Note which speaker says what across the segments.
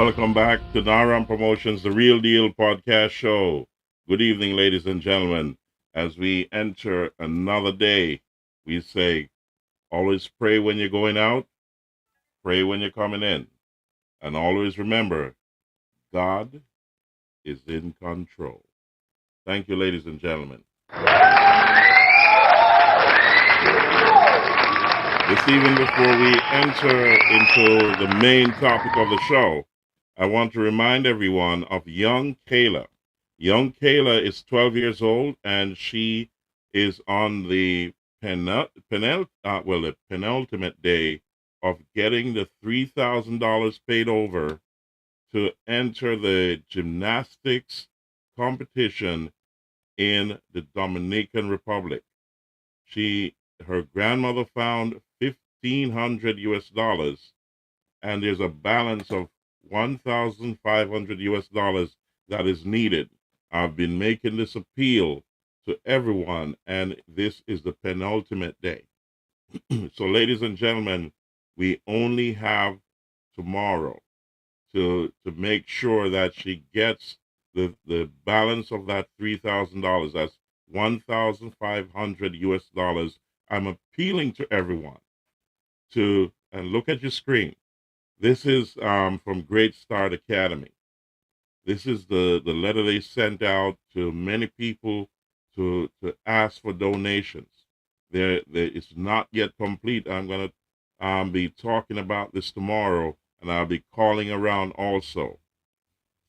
Speaker 1: welcome back to Naram Promotions, the Real Deal podcast show. Good evening, ladies and gentlemen. As we enter another day, we say, always pray when you're going out, pray when you're coming in, and always remember, God is in control. Thank you, ladies and gentlemen. This evening, before we enter into the main topic of the show, I want to remind everyone of young Kayla. Young Kayla is 12 years old, and she is on the penultimate day of getting the $3,000 paid over to enter the gymnastics competition in the Dominican Republic. Her grandmother found $1,500 and there's a balance of $1,500 that is needed. I've been making this appeal to everyone, and this is the penultimate day. So, ladies and gentlemen, we only have tomorrow to make sure that she gets the balance of that $3,000. That's $1,500. I'm appealing to everyone to, and look at your screen. This is from Great Start Academy. This is the letter they sent out to many people to ask for donations. It's not yet complete. I'm going to be talking about this tomorrow, and I'll be calling around also.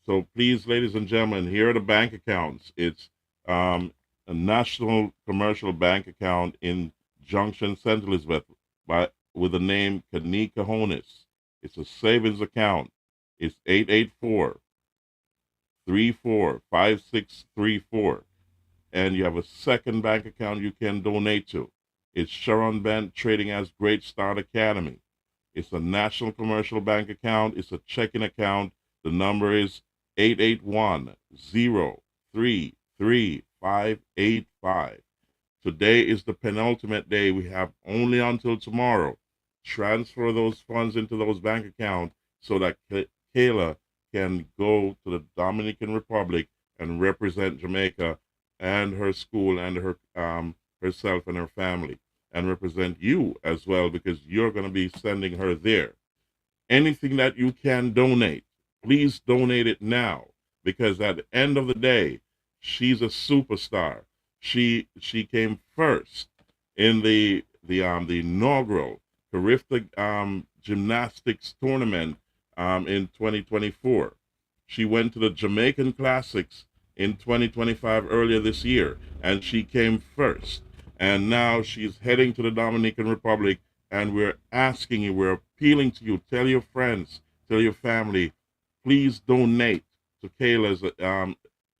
Speaker 1: So please, ladies and gentlemen, here are the bank accounts. It's a national commercial bank account in Junction, St. Elizabeth, with the name Kanika Honis. It's a savings account. It's 884-345634. And you have a second bank account you can donate to. It's Sharon Bent trading as Great Start Academy. It's a national commercial bank account. It's a checking account. The number is 881-033-585. Today is the penultimate day. We have only until tomorrow. Transfer those funds into those bank accounts so that Kayla can go to the Dominican Republic and represent Jamaica and her school and herself and her family, and represent you as well, because you're going to be sending her there. Anything that you can donate, please donate it now, because at the end of the day, she's a superstar. She came first in the inaugural Carifta gymnastics tournament in 2024. She went to the Jamaican Classics in 2025 earlier this year, and she came first. And now she's heading to the Dominican Republic, and we're asking you, we're appealing to you, tell your friends, tell your family, please donate to Kayla's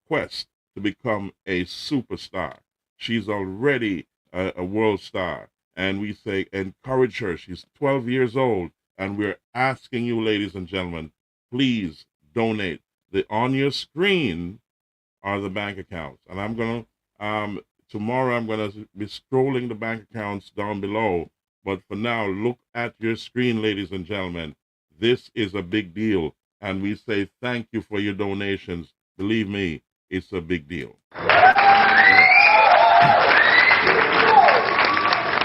Speaker 1: quest to become a superstar. She's already a world star, and we say encourage her. She's 12 years old, and we're asking you, ladies and gentlemen, please donate. On your screen are the bank accounts, and I'm gonna tomorrow I'm gonna be scrolling the bank accounts down below. But for now, look at your screen, ladies and gentlemen. This is a big deal, and we say thank you for your donations. Believe me, it's a big deal.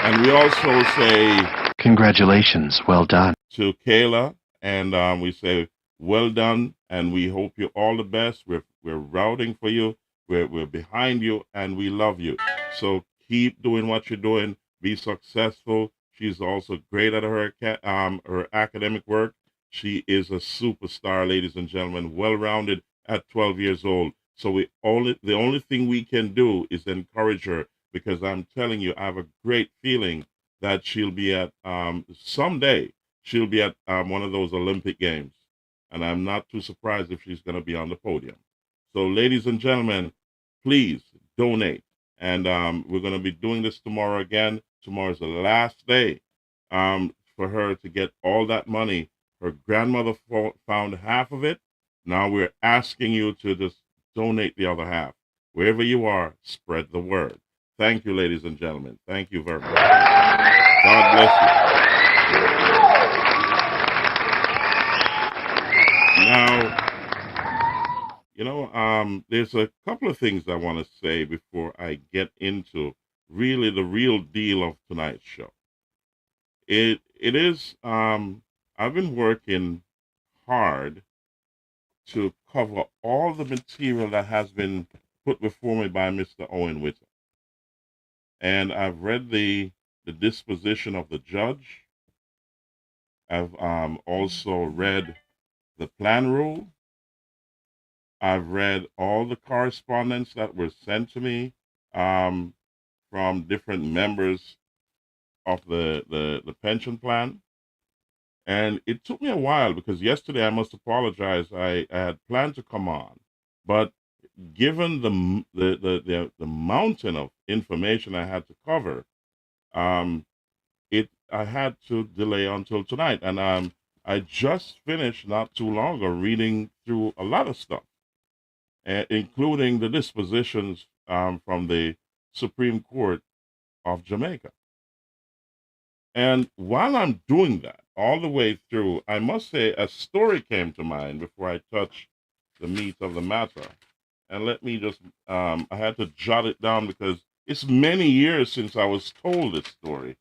Speaker 1: And we also say
Speaker 2: congratulations, well done
Speaker 1: to Kayla, and we say well done, and we hope you all the best. We're rooting for you. We're behind you, and we love you. So keep doing what you're doing. Be successful. She's also great at her academic work. She is a superstar, ladies and gentlemen, well-rounded at 12 years old. So the only thing we can do is encourage her, because I'm telling you, I have a great feeling that she'll be at someday. She'll be at one of those Olympic Games, and I'm not too surprised if she's going to be on the podium. So, ladies and gentlemen, please donate, and we're going to be doing this tomorrow again. Tomorrow's the last day for her to get all that money. Her grandmother found half of it. Now we're asking you to just donate the other half. Wherever you are, spread the word. Thank you, ladies and gentlemen. Thank you very much. God bless you. Now, there's a couple of things I want to say before I get into really the real deal of tonight's show. It is I've been working hard to cover all the material that has been put before me by Mr. Owen Witter. And I've read the disposition of the judge. I've also read the plan rule. I've read all the correspondence that were sent to me from different members of the pension plan. And it took me a while because yesterday I must apologize. I had planned to come on, but given the mountain of information I had to cover, um, I had to delay until tonight. And I just finished not too long ago reading through a lot of stuff, including the dispositions from the Supreme Court of Jamaica. And while I'm doing that, all the way through, I must say a story came to mind before I touch the meat of the matter. And let me just, I had to jot it down because it's many years since I was told this story.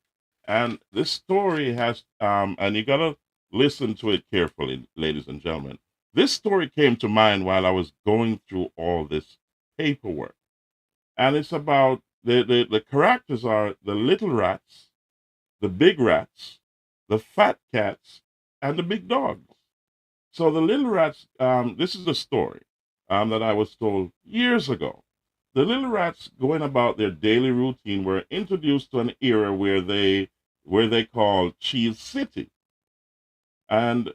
Speaker 1: And this story has, and you got to listen to it carefully, ladies and gentlemen. This story came to mind while I was going through all this paperwork. And it's about the characters are the little rats, the big rats, the fat cats, and the big dogs. So the little rats, this is a story that I was told years ago. The little rats going about their daily routine were introduced to an era where they called Cheese City. And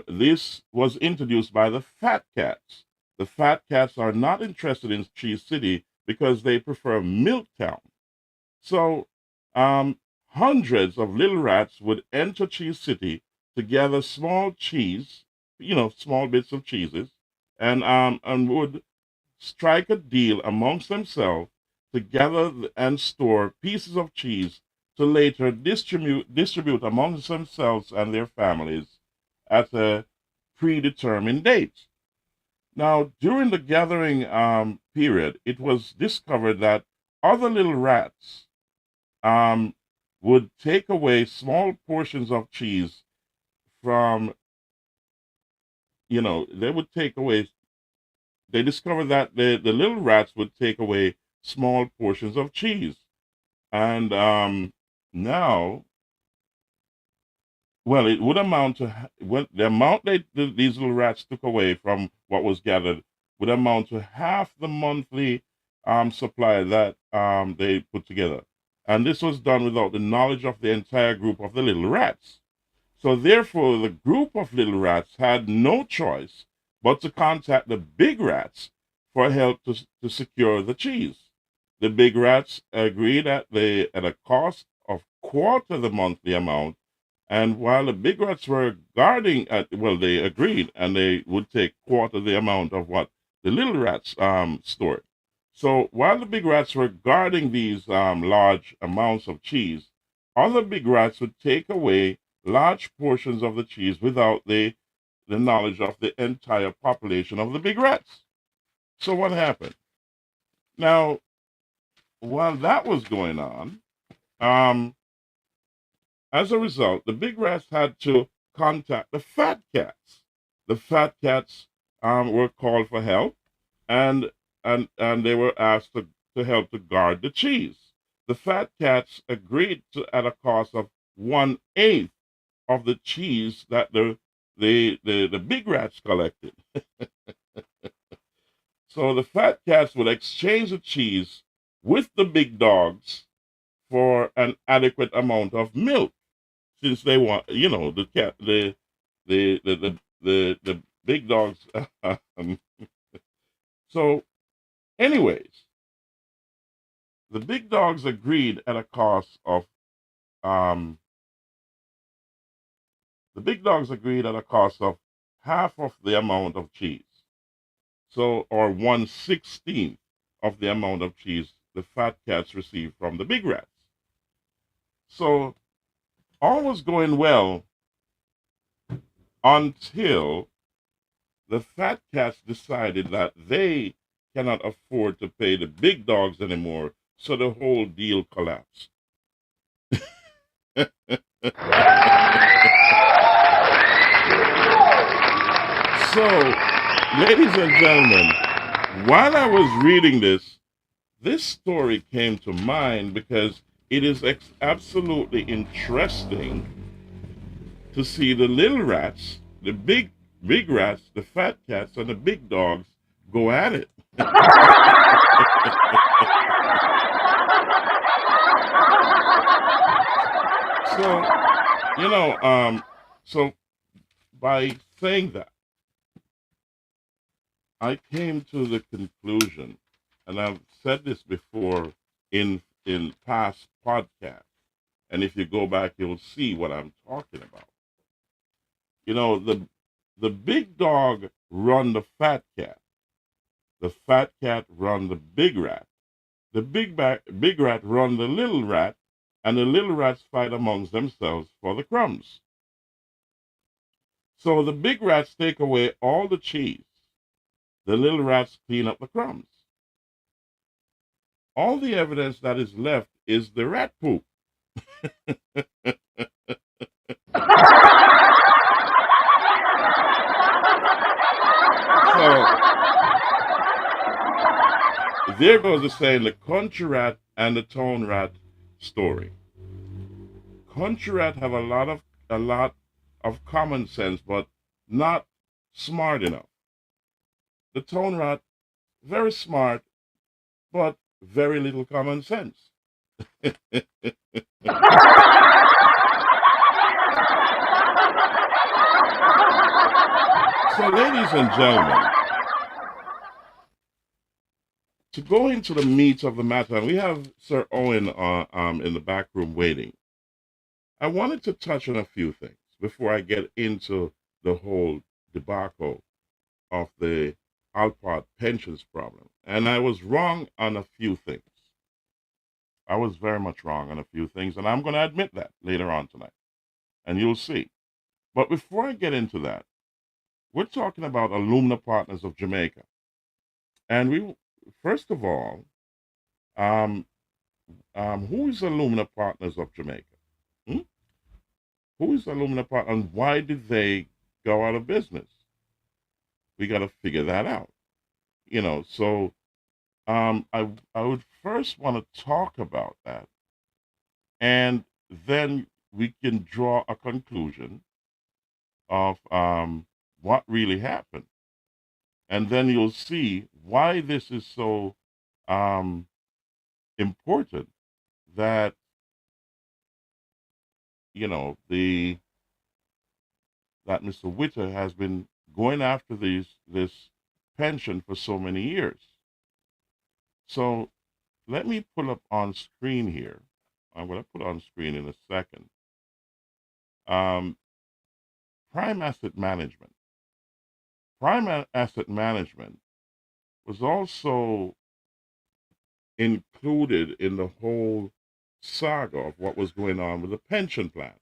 Speaker 1: this was introduced by the fat cats. The fat cats are not interested in Cheese City because they prefer Milktown. So hundreds of little rats would enter Cheese City to gather small cheese, small bits of cheeses, and would strike a deal amongst themselves to gather and store pieces of cheese to later distribute amongst themselves and their families at a predetermined date. Now, during the gathering period, it was discovered that other little rats would take away small portions of cheese from, they would take away, they discovered that the little rats would take away small portions of cheese. And now, well, it would amount to, well, the amount these little rats took away from what was gathered would amount to half the monthly supply that they put together. And this was done without the knowledge of the entire group of the little rats. So therefore, the group of little rats had no choice but to contact the big rats for help to secure the cheese. The big rats agreed at a cost of quarter the monthly amount, and while the big rats were guarding they agreed, and they would take quarter the amount of what the little rats stored. So while the big rats were guarding these large amounts of cheese, other big rats would take away large portions of the cheese without the knowledge of the entire population of the big rats. So what happened? Now, while that was going on, as a result, the big rats had to contact the fat cats. The fat cats were called for help, and they were asked to help to guard the cheese. The fat cats agreed to at a cost of 1/8 of the cheese that the big rats collected. So the fat cats would exchange the cheese with the big dogs for an adequate amount of milk, since they want, the cat, the big dogs. So, anyways, the big dogs agreed at a cost of the big dogs agreed at a cost of half of the amount of cheese. So, or 1/16 of the amount of cheese the fat cats received from the big rats. So, all was going well until the fat cats decided that they cannot afford to pay the big dogs anymore, so the whole deal collapsed. So, ladies and gentlemen, while I was reading this story came to mind because it is absolutely interesting to see the little rats, the big rats, the fat cats, and the big dogs go at it. So, you know, so by saying that, I came to the conclusion, and I've said this before in past podcasts, and if you go back, you'll see what I'm talking about. You know, the big dog run the fat cat. The fat cat run the big rat. The big rat run the little rat, and the little rats fight amongst themselves for the crumbs. So the big rats take away all the cheese. The little rats clean up the crumbs. All the evidence that is left is the rat poop. So there goes the saying, the country rat and the town rat story. Country rat have a lot of common sense, but not smart enough. The town rat, very smart, but very little common sense. So, ladies and gentlemen, to go into the meat of the matter, and we have Sir Owen in the back room waiting. I wanted to touch on a few things before I get into the whole debacle of the Alpart pensions problem. And I was wrong on a few things. I was very much wrong on a few things, and I'm going to admit that later on tonight. And you'll see. But before I get into that, we're talking about Alumna Partners of Jamaica. And we, first of all, um, who is Alumna Partners of Jamaica? Hmm? Who is Alumna Partners, and why did they go out of business? We got to figure that out. So I would first want to talk about that, and then we can draw a conclusion of what really happened, and then you'll see why this is so um, important. That the that Mr. Witter has been going after this pension for so many years. So let me pull up on screen here. I'm going to put on screen in a second. Prime Asset Management. Prime Asset Management was also included in the whole saga of what was going on with the pension plan.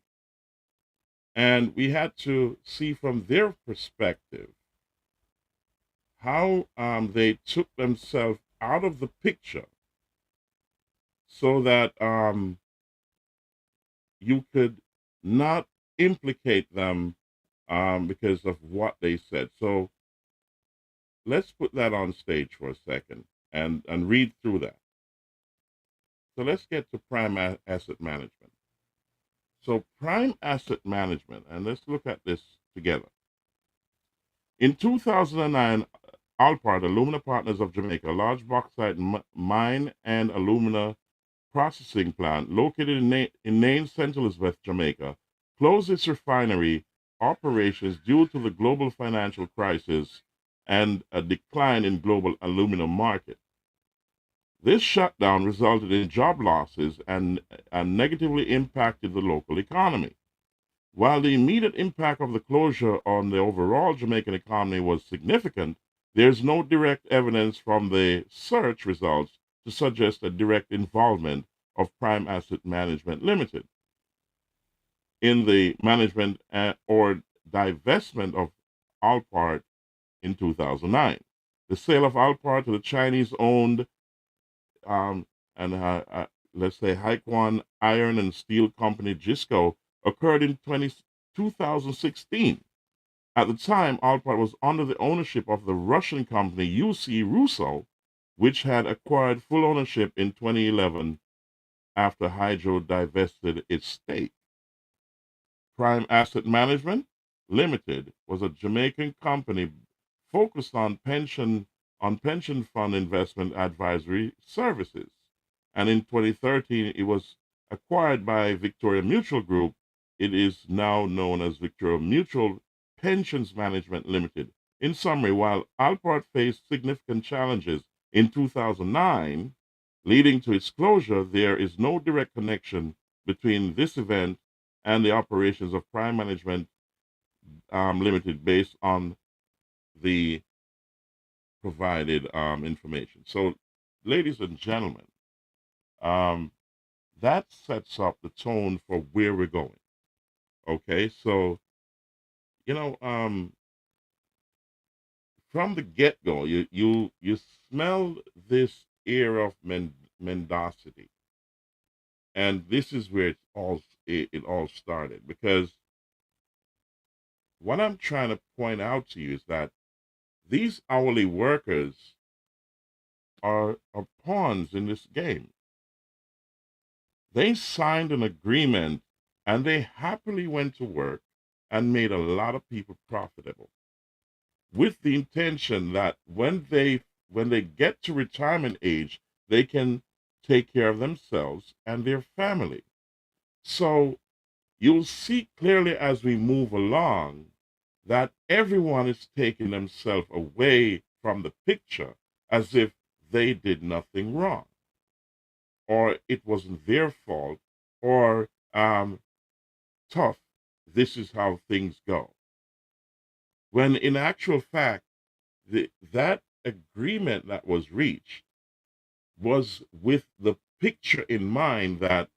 Speaker 1: And we had to see from their perspective how they took themselves out of the picture so that you could not implicate them because of what they said. So let's put that on stage for a second and read through that. So let's get to Prime Asset Management. So Prime Asset Management, and let's look at this together. In 2009, Alpart, Alumina Partners of Jamaica, a large bauxite mine and alumina processing plant located in Nain, St. Elizabeth, Jamaica, closed its refinery operations due to the global financial crisis and a decline in global aluminum market. This shutdown resulted in job losses and negatively impacted the local economy. While the immediate impact of the closure on the overall Jamaican economy was significant, there's no direct evidence from the search results to suggest a direct involvement of Prime Asset Management Limited in the management or divestment of Alpart in 2009. The sale of Alpart to the Chinese-owned um, and let's say Haikwan Iron and Steel Company Gisco occurred in 2016. At the time, Alpart was under the ownership of the Russian company UC Russo, which had acquired full ownership in 2011 after Hydro divested its stake. Prime Asset Management Limited was a Jamaican company focused on pension fund investment advisory services. And in 2013, it was acquired by Victoria Mutual Group. It is now known as Victoria Mutual Pensions Management Limited. In summary, while Alpart faced significant challenges in 2009, leading to its closure, there is no direct connection between this event and the operations of Prime Management Limited based on the provided information. So, ladies and gentlemen, um, that sets up the tone for where we're going. Okay, so you know, from the get go, you smell this air of mendacity, and this is where it all started. Because what I'm trying to point out to you is that these hourly workers are pawns in this game. They signed an agreement and they happily went to work and made a lot of people profitable with the intention that when they get to retirement age, they can take care of themselves and their family. So you'll see clearly as we move along that everyone is taking themselves away from the picture as if they did nothing wrong, or it wasn't their fault, or tough, this is how things go. When in actual fact, that agreement that was reached was with the picture in mind that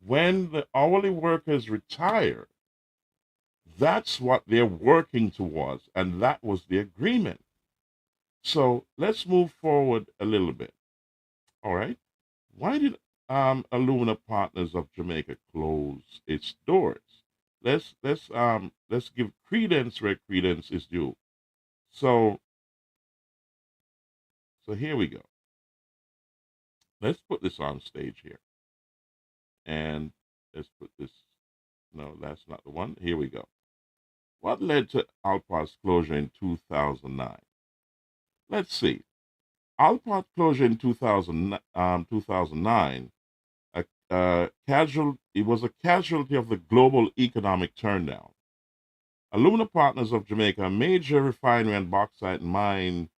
Speaker 1: when the hourly workers retire, that's what they're working towards, and that was the agreement. So let's move forward a little bit. All right. Why did Alumina Partners of Jamaica close its doors? Let's give credence where credence is due. So so here we go. Let's put this on stage here, and let's put this. No, that's not the one. Here we go. What led to Alpart's closure in 2009? Let's see. Alpart closure in 2009, it was a casualty of the global economic turndown. Alumina Partners of Jamaica, a major refinery and bauxite mines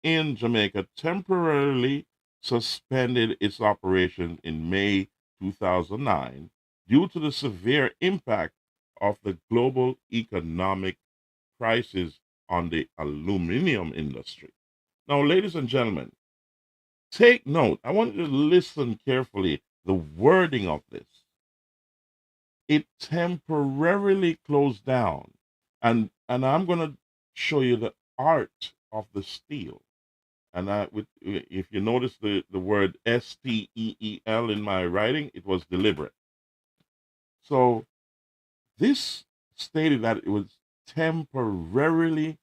Speaker 1: in Jamaica, temporarily suspended its operation in May 2009 due to the severe impact of the global economic crisis on the aluminum industry. Now, ladies and gentlemen, take note. I want you to listen carefully the wording of this. It temporarily closed down. And I'm going to show you the art of the steel. And if you notice the word STEEL in my writing, it was deliberate. So this stated that it was temporarily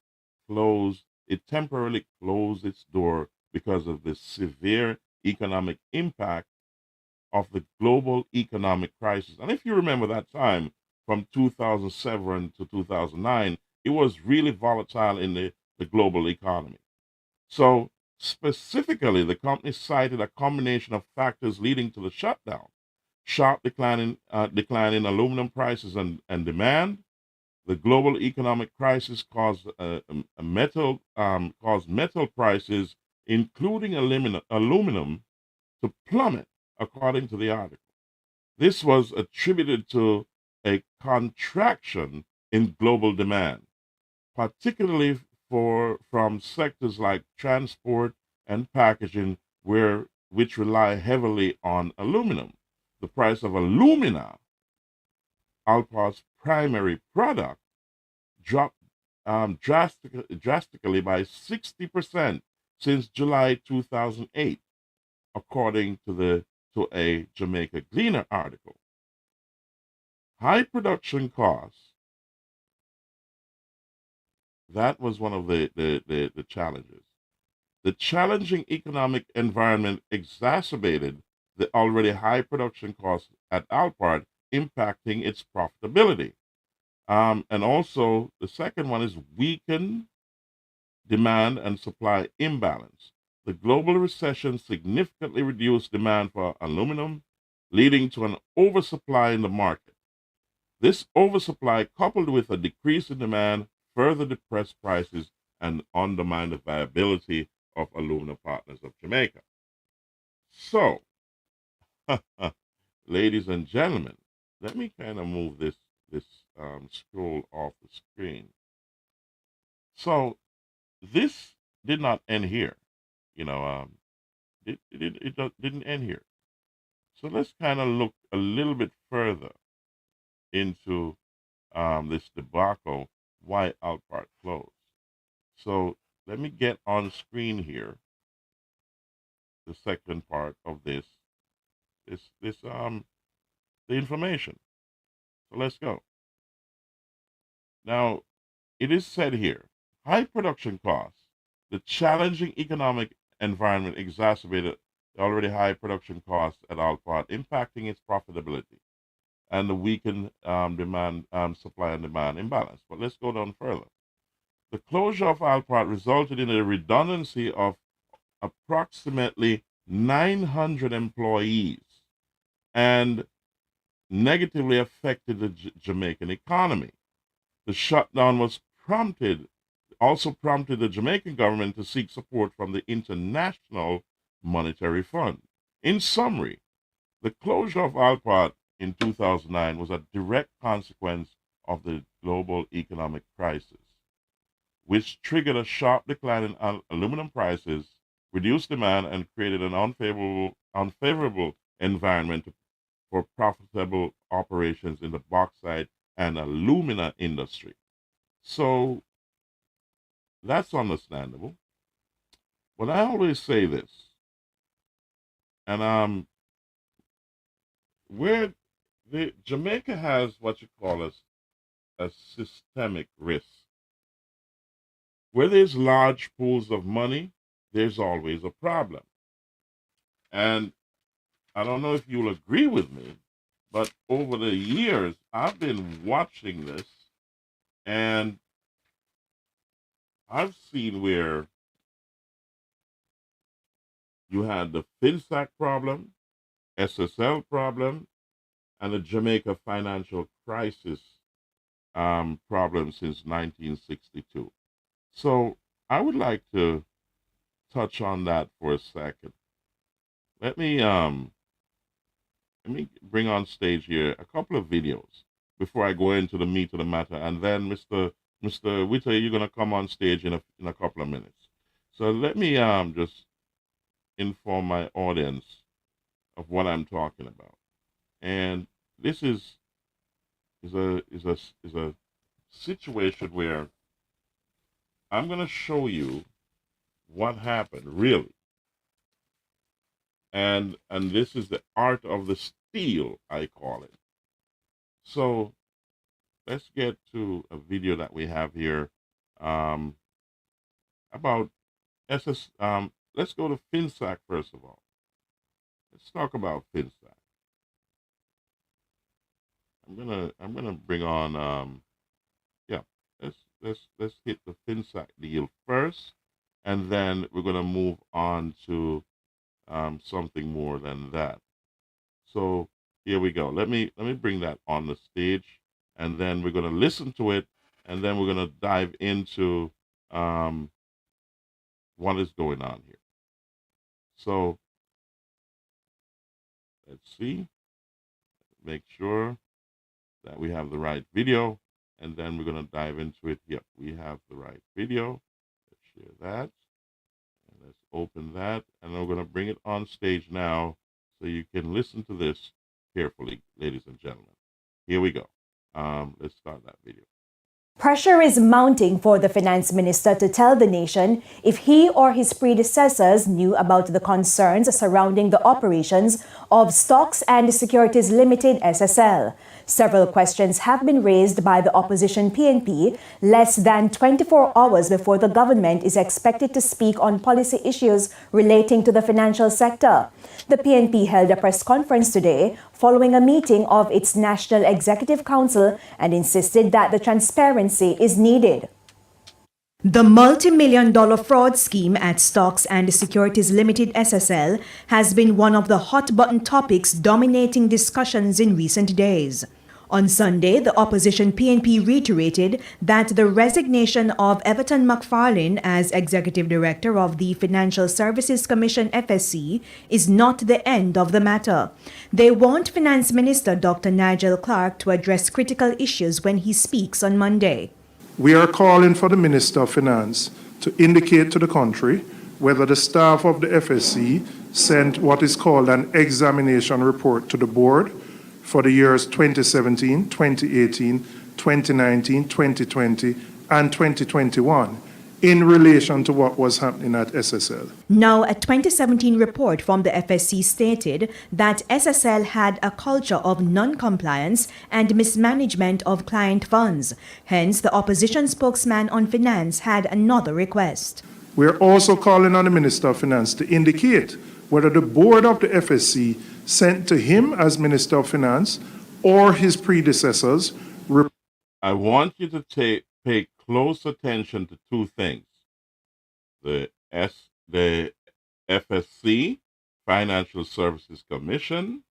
Speaker 1: closed. It temporarily closed its door because of the severe economic impact of the global economic crisis. And if you remember that time from 2007 to 2009, it was really volatile in the global economy. So specifically, the company cited a combination of factors leading to the shutdown: sharp decline in aluminum prices and demand. The global economic crisis caused metal prices, including aluminum, to plummet, according to the article. This was attributed to a contraction in global demand, particularly from sectors like transport and packaging, which rely heavily on aluminum. The price of alumina, Alpart's primary product, dropped drastically by 60% since July 2008, according to a Jamaica Gleaner article. High production costs, that was one of the challenges. The challenging economic environment exacerbated the already high production costs at Alpart, impacting its profitability. And also, the second one is weakened demand and supply imbalance. The global recession significantly reduced demand for aluminum, leading to an oversupply in the market. This oversupply, coupled with a decrease in demand, further depressed prices and undermined the viability of Aluminum Partners of Jamaica. So, ladies and gentlemen, let me kind of move this scroll off the screen. So, this did not end here. You know, didn't end here. So let's kind of look a little bit further into this debacle, why Alpart closed. So let me get on screen here the second part of the information. So let's go. Now, it is said here, high production costs, the challenging economic environment exacerbated the already high production costs at Alpart, impacting its profitability and the weakened supply and demand imbalance. But let's go down further. The closure of Alpart resulted in a redundancy of approximately 900 employees and negatively affected the Jamaican economy. The shutdown also prompted the Jamaican government to seek support from the International Monetary Fund. In summary, the closure of Alpart in 2009 was a direct consequence of the global economic crisis, which triggered a sharp decline in aluminum prices, reduced demand, and created an unfavorable environment for profitable operations in the bauxite and alumina industry. So that's understandable. But I always say this, and where Jamaica has what you call a systemic risk. Where there's large pools of money, there's always a problem. And I don't know if you'll agree with me, but over the years, I've been watching this, and I've seen where you had the FinSac problem, SSL problem, and the Jamaica financial crisis problem since 1962. So I would like to touch on that for a second. Let me bring on stage here a couple of videos before I go into the meat of the matter, and then Mr. Witter, you're gonna come on stage in a couple of minutes. So let me just inform my audience of what I'm talking about. And this is a situation where I'm gonna show you what happened really. And this is the art of the steal, I call it. So let's get to a video that we have here about SS. Let's go to FinSac first of all. Let's talk about FinSac. I'm gonna bring on yeah. Let's hit the FinSac deal first, and then we're gonna move on to something more than that. So here we go. Let me bring that on the stage, and then we're gonna listen to it, and then we're gonna dive into what is going on here. So let's see, make sure that we have the right video, and then we're gonna dive into it. Yep, we have the right video. Let's share that, and let's open that, and we're gonna bring it on stage now so you can listen to this carefully, ladies and gentlemen. Here we go. Let's start that video.
Speaker 3: Pressure is mounting for the finance minister to tell the nation if he or his predecessors knew about the concerns surrounding the operations of Stocks and Securities Limited SSL. Several questions have been raised by the opposition PNP less than 24 hours before the government is expected to speak on policy issues relating to the financial sector. The PNP held a press conference today following a meeting of its National Executive Council and insisted that the transparency is needed. The multi-million-dollar fraud scheme at Stocks and Securities Limited SSL has been one of the hot-button topics dominating discussions in recent days. On Sunday, the opposition PNP reiterated that the resignation of Everton McFarlane as Executive Director of the Financial Services Commission FSC is not the end of the matter. They want Finance Minister Dr. Nigel Clark to address critical issues when he speaks on Monday.
Speaker 4: We are calling for the Minister of Finance to indicate to the country whether the staff of the FSC sent what is called an examination report to the board for the years 2017, 2018, 2019, 2020, and 2021 in relation to what was happening at SSL.
Speaker 3: Now, a 2017 report from the FSC stated that SSL had a culture of non-compliance and mismanagement of client funds. Hence, the opposition spokesman on finance had another request.
Speaker 4: We're also calling on the Minister of Finance to indicate whether the board of the FSC sent to him as Minister of Finance or his predecessors.
Speaker 1: I want you to pay close attention to two things. The FSC, Financial Services Commission,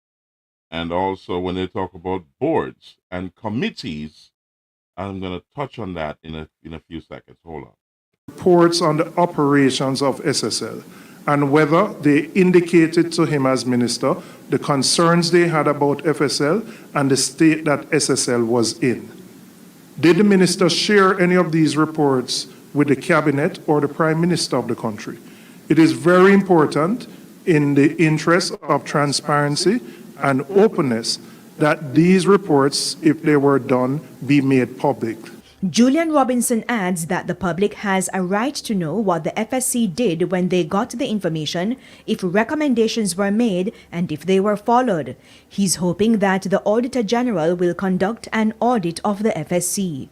Speaker 1: and also when they talk about boards and committees. I'm going to touch on that in a few seconds. Hold on.
Speaker 4: Reports on the operations of SSL and whether they indicated to him as minister the concerns they had about FSL and the state that SSL was in. Did the minister share any of these reports with the cabinet or the prime minister of the country? It is very important in the interest of transparency and openness that these reports, if they were done, be made public.
Speaker 3: Julian Robinson adds that the public has a right to know what the FSC did when they got the information, if recommendations were made, and if they were followed. He's hoping that the Auditor General will conduct an audit of the FSC.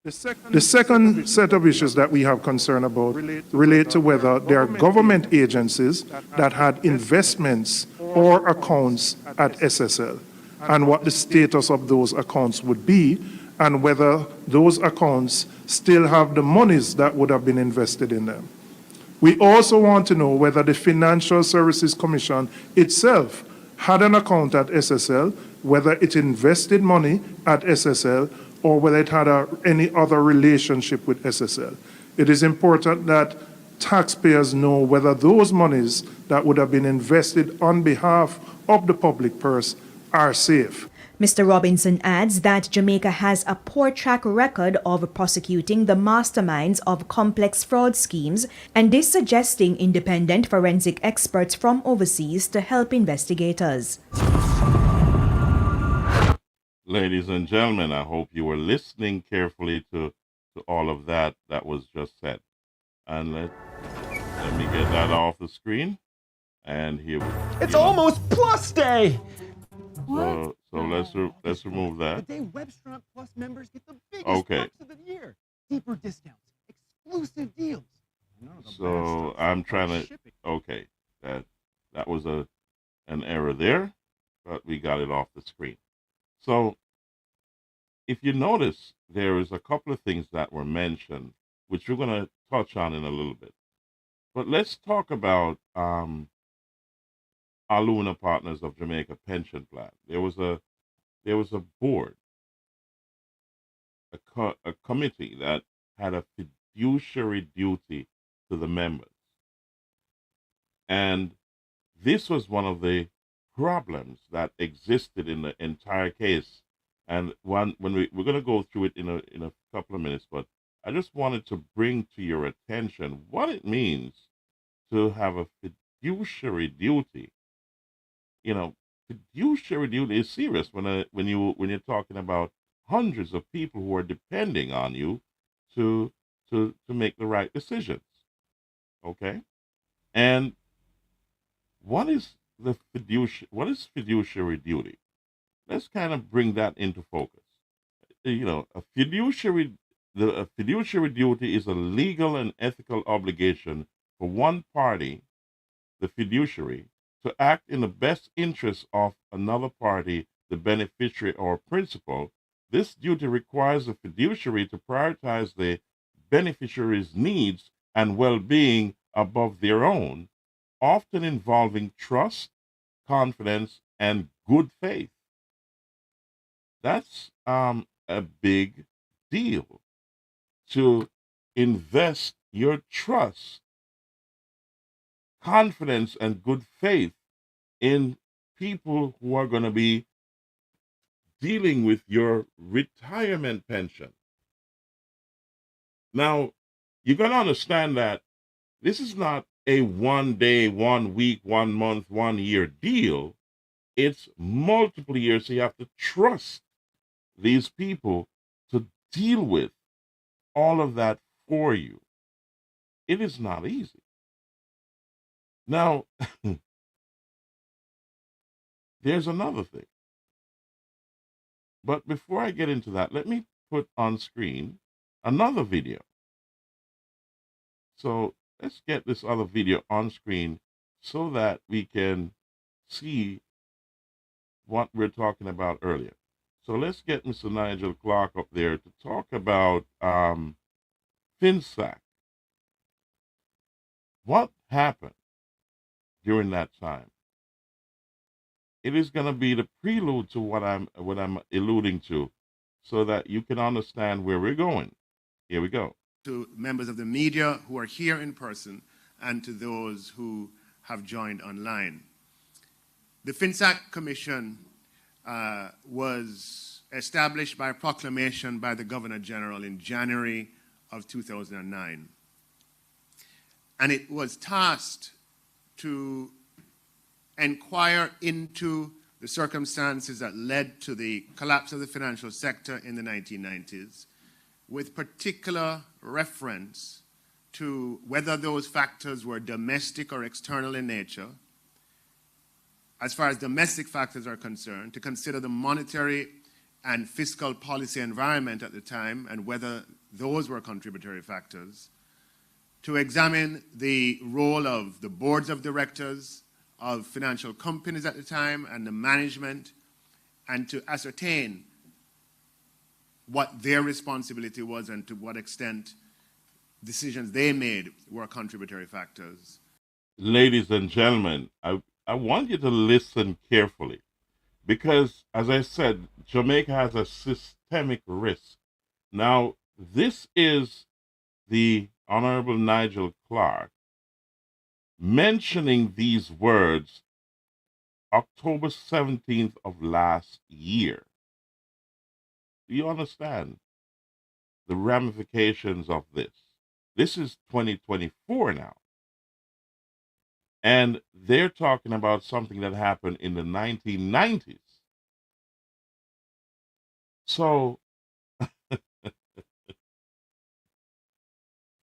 Speaker 4: The second set of issues that we have concern about relate to whether there are government agencies that had investments or accounts at SSL and what the status of those accounts would be, and whether those accounts still have the monies that would have been invested in them. We also want to know whether the Financial Services Commission itself had an account at SSL, whether it invested money at SSL, or whether it had any other relationship with SSL. It is important that taxpayers know whether those monies that would have been invested on behalf of the public purse are safe.
Speaker 3: Mr. Robinson adds that Jamaica has a poor track record of prosecuting the masterminds of complex fraud schemes and is suggesting independent forensic experts from overseas to help investigators.
Speaker 1: Ladies and gentlemen, I hope you were listening carefully to all of that was just said. And let me get that off the screen. And here we go.
Speaker 5: It's almost Plus Day!
Speaker 1: So let's remove that.
Speaker 5: The day Webstront Plus members get the biggest
Speaker 1: Okay.
Speaker 5: bucks of the year. Deeper discounts, exclusive deals.
Speaker 1: So I'm trying to. Okay, that was an error there, but we got it off the screen. So if you notice, there is a couple of things that were mentioned, which we're going to touch on in a little bit. But let's talk about Aluna Partners of Jamaica pension plan. There was a board, a committee that had a fiduciary duty to the members, and this was one of the problems that existed in the entire case. And when we're going to go through it in a couple of minutes, but I just wanted to bring to your attention what it means to have a fiduciary duty. You know, fiduciary duty is serious when you're talking about hundreds of people who are depending on you to to make the right decisions. Okay? And what is what is fiduciary duty? Let's kind of bring that into focus. You know, a fiduciary duty is a legal and ethical obligation for one party, the fiduciary, to act in the best interest of another party, the beneficiary or principal. This duty requires the fiduciary to prioritize the beneficiary's needs and well-being above their own, often involving trust, confidence, and good faith. That's a big deal, to invest your trust, confidence, and good faith in people who are going to be dealing with your retirement pension. Now, you got to understand that this is not a 1 day, 1 week, 1 month, 1 year deal. It's multiple years. So you have to trust these people to deal with all of that for you. It is not easy. Now, there's another thing. But before I get into that, let me put on screen another video. So let's get this other video on screen so that we can see what we're talking about earlier. So let's get Mr. Nigel Clark up there to talk about FinSAC. What happened during that time? It is going to be the prelude to what I'm alluding to, so that you can understand where we're going. Here we go.
Speaker 6: To members of the media who are here in person and to those who have joined online. The FinSAC Commission was established by proclamation by the Governor General in January of 2009. And it was tasked to inquire into the circumstances that led to the collapse of the financial sector in the 1990s, with particular reference to whether those factors were domestic or external in nature. As far as domestic factors are concerned, to consider the monetary and fiscal policy environment at the time and whether those were contributory factors, to examine the role of the boards of directors of financial companies at the time and the management, and to ascertain what their responsibility was and to what extent decisions they made were contributory factors.
Speaker 1: Ladies and gentlemen, I want you to listen carefully, because, as I said, Jamaica has a systemic risk. Now, this is the Honorable Nigel Clark mentioning these words October 17th of last year. Do you understand the ramifications of this? This is 2024 now. And they're talking about something that happened in the 1990s. So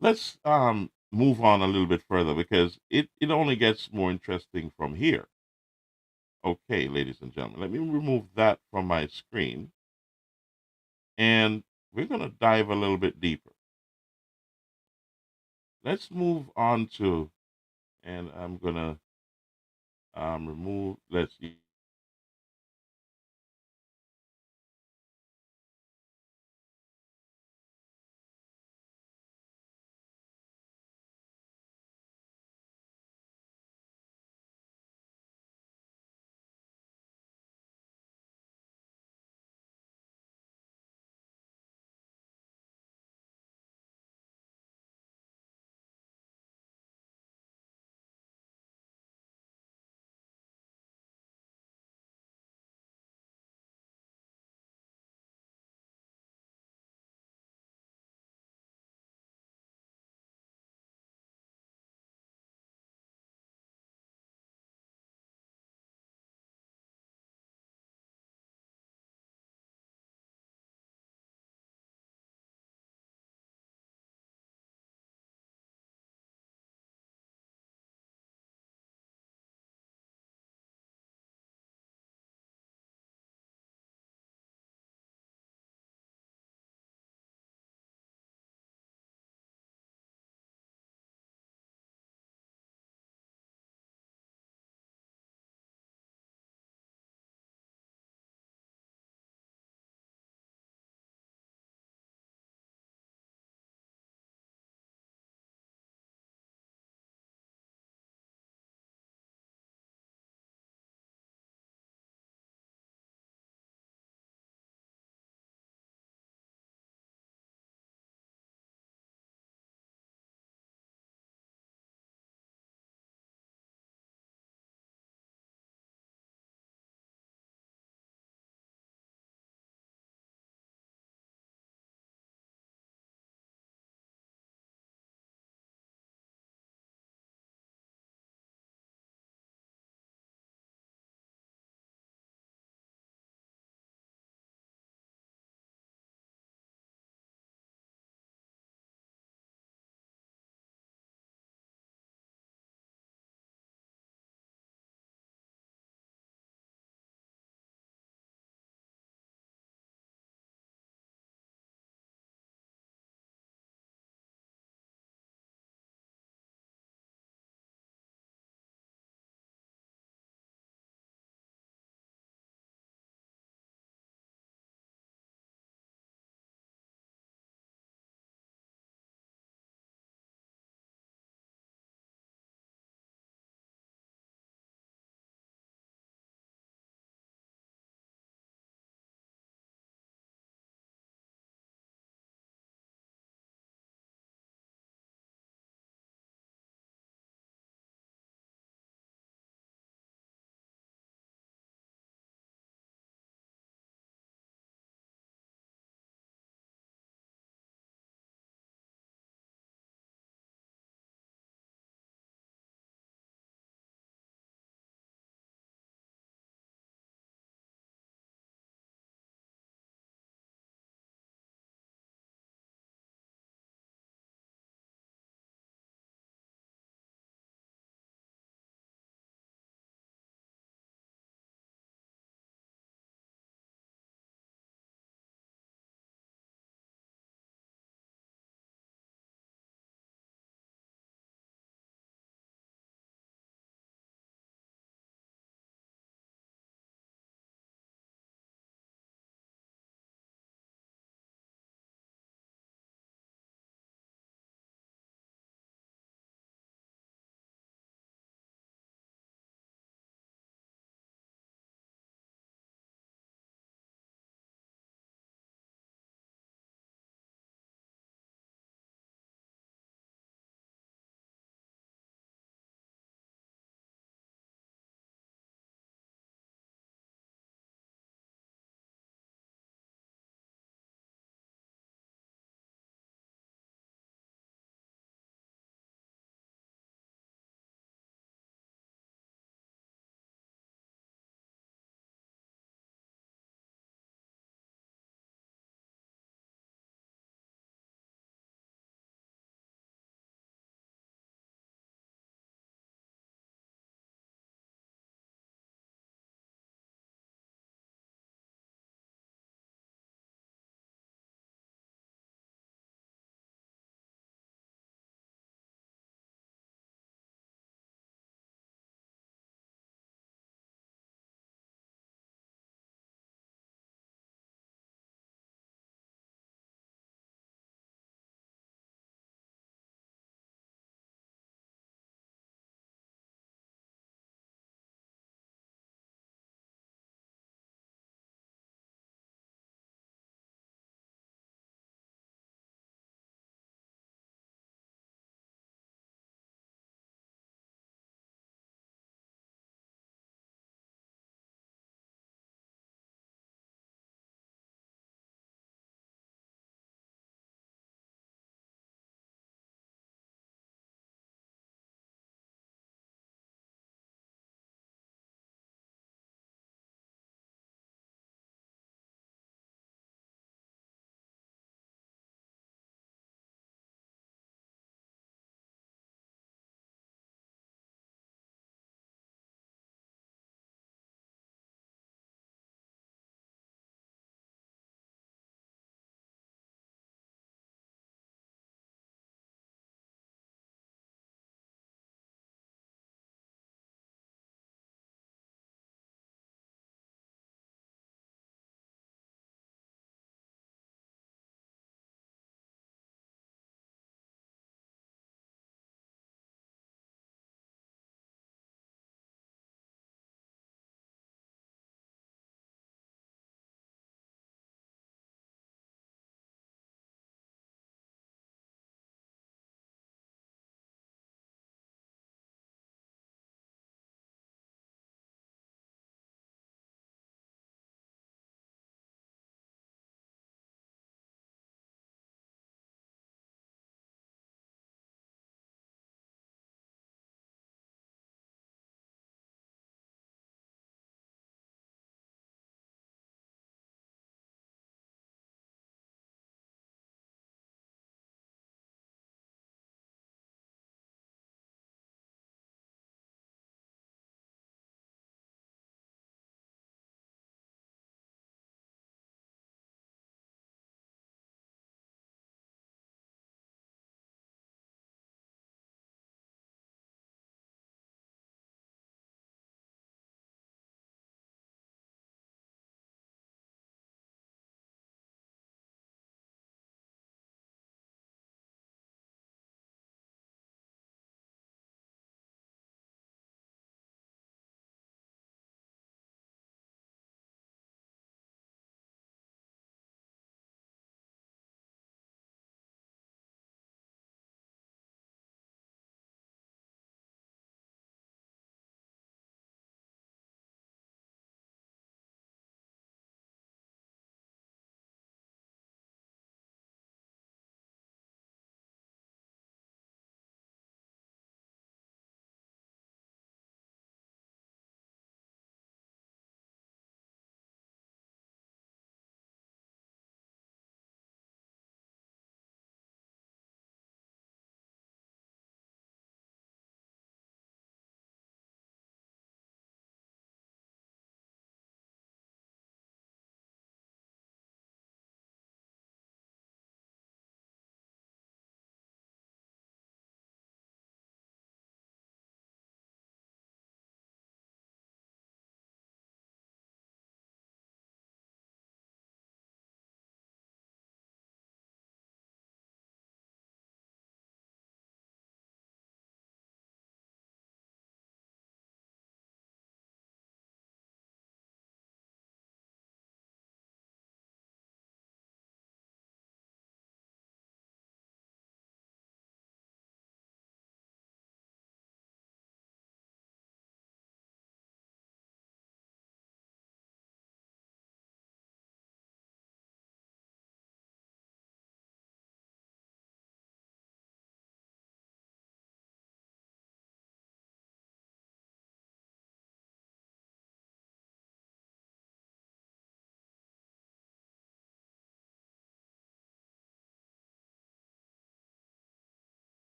Speaker 1: let's move on a little bit further, because it only gets more interesting from here. Okay, ladies and gentlemen, let me remove that from my screen. And we're going to dive a little bit deeper. Let's move on to, and I'm going to remove, let's see.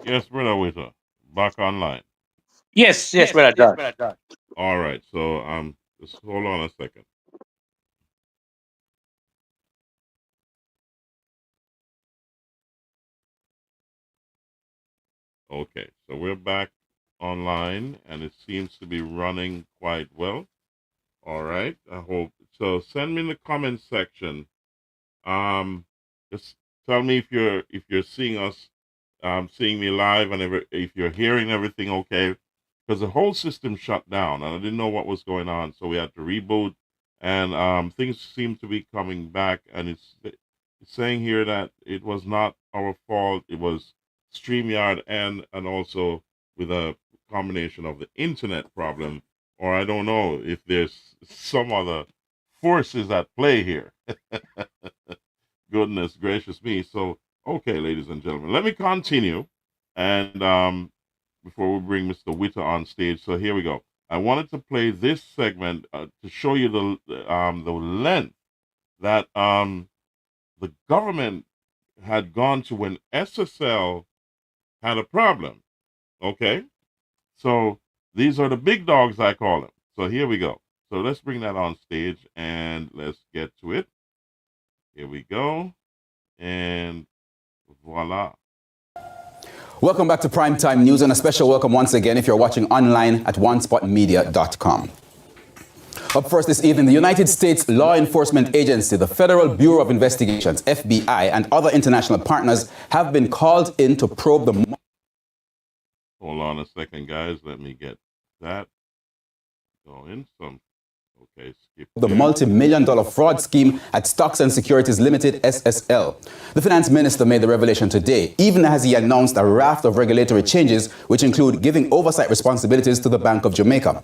Speaker 1: Yes, Brother Witter. Back online.
Speaker 7: Yes, brother John.
Speaker 1: All right. So just hold on a second. Okay, so we're back online and it seems to be running quite well. All right. I hope so. Send me in the comment section. Just tell me if you're seeing us, seeing me live, and if you're hearing everything okay, because the whole system shut down and I didn't know what was going on, so we had to reboot, and things seem to be coming back, and it's saying here that it was not our fault. It was StreamYard and also with a combination of the internet problem, or I don't know if there's some other forces at play here. Goodness gracious me. So, okay, ladies and gentlemen, let me continue. And before we bring Mr. Witter on stage, so here we go. I wanted to play this segment to show you the length that the government had gone to when SSL had a problem. Okay, so these are the big dogs, I call them. So here we go. So let's bring that on stage and let's get to it. Here we go. And voila.
Speaker 8: Welcome back to Primetime News, and a special welcome once again if you're watching online at onespotmedia.com. Up first this evening, the United States Law Enforcement Agency, the Federal Bureau of Investigations, FBI, and other international partners have been called in to probe the...
Speaker 1: Hold on a second, guys. Let me get that going. Okay, skip
Speaker 8: the
Speaker 1: there.
Speaker 8: multi-million-dollar fraud scheme at Stocks and Securities Limited, SSL. The finance minister made the revelation today, even as he announced a raft of regulatory changes, which include giving oversight responsibilities to the Bank of Jamaica.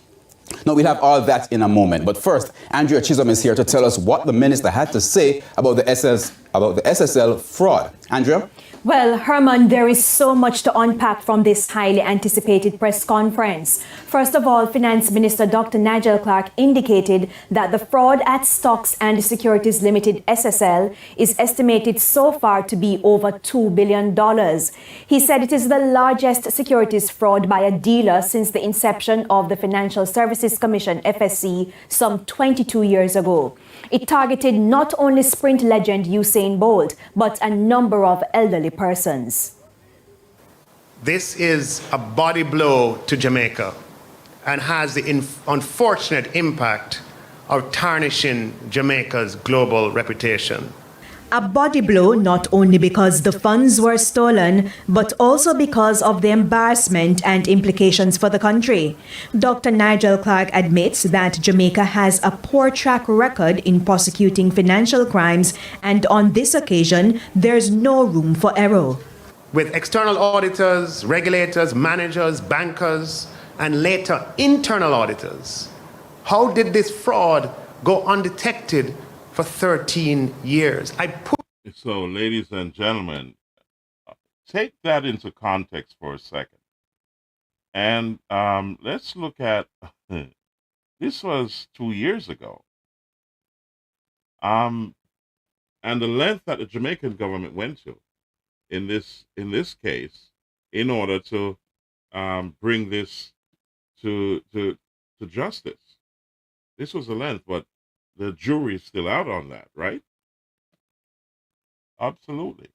Speaker 8: Now, we'll have all that in a moment. But first, Andrea Chisholm is here to tell us what the minister had to say about the SSL fraud. Andrea?
Speaker 3: Well, Herman, there is so much to unpack from this highly anticipated press conference. First of all, Finance Minister Dr. Nigel Clark indicated that the fraud at Stocks and Securities Limited SSL is estimated so far to be over $2 billion. He said it is the largest securities fraud by a dealer since the inception of the Financial Services Commission, FSC, some 22 years ago. It targeted not only sprint legend Usain Bolt, but a number of elderly persons.
Speaker 6: This is a body blow to Jamaica and has the unfortunate impact of tarnishing Jamaica's global reputation.
Speaker 3: A body blow not only because the funds were stolen, but also because of the embarrassment and implications for the country. Dr. Nigel Clark admits that Jamaica has a poor track record in prosecuting financial crimes, and on this occasion, there's no room for error.
Speaker 6: With external auditors, regulators, managers, bankers, and later internal auditors, how did this fraud go undetected for 13 years?
Speaker 1: So, ladies and gentlemen, take that into context for a second. And let's look at, this was 2 years ago. And the length that the Jamaican government went to in this case in order to bring this to justice. This was the length, but the jury is still out on that, right? Absolutely.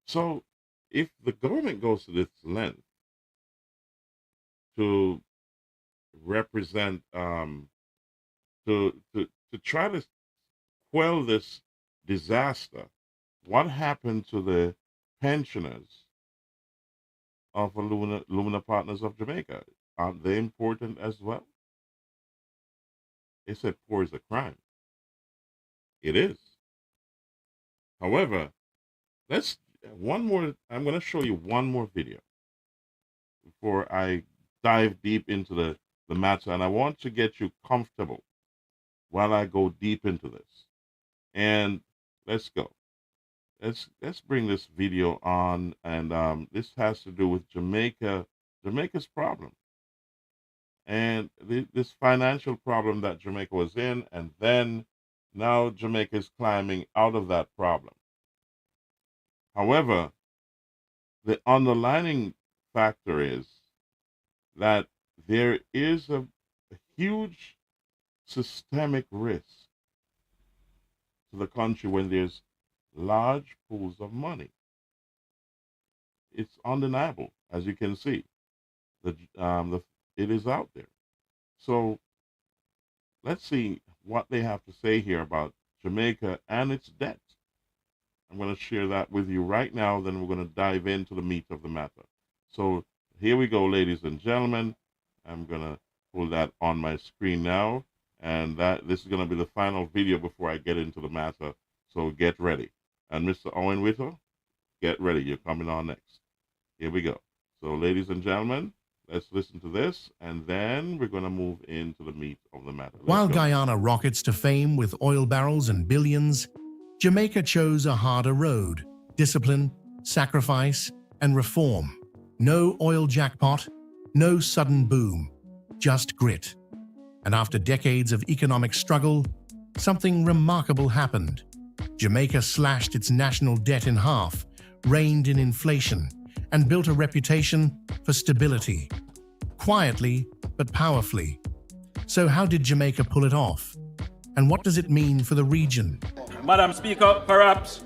Speaker 1: So if the government goes to this length to represent, to try to quell this disaster, what happened to the pensioners of Lumina Partners of Jamaica? Aren't they important as well? They said poor is a crime. It is. However, I'm going to show you one more video before I dive deep into the matter, and I want to get you comfortable while I go deep into this. And let's go. Let's bring this video on, and this has to do with Jamaica's problem, and this financial problem that Jamaica was in, and then now Jamaica is climbing out of that problem. However, the underlying factor is that there is a huge systemic risk to the country when there's large pools of money. It's undeniable, as you can see. It is out there. So let's see what they have to say here about Jamaica and its debt. I'm going to share that with you right now, then we're going to dive into the meat of the matter. So here we go, ladies and gentlemen. I'm going to pull that on my screen now, and this is going to be the final video before I get into the matter, so get ready. And Mr. Owen Whittle, get ready. You're coming on next. Here we go. So, ladies and gentlemen, let's listen to this, and then we're going to move into the meat of the matter.
Speaker 9: While Guyana rockets to fame with oil barrels and billions, Jamaica chose a harder road: discipline, sacrifice, and reform. No oil jackpot, no sudden boom, just grit. And after decades of economic struggle, something remarkable happened. Jamaica slashed its national debt in half, reined in inflation, and built a reputation for stability. Quietly, but powerfully. So how did Jamaica pull it off? And what does it mean for the region?
Speaker 10: Madam Speaker, perhaps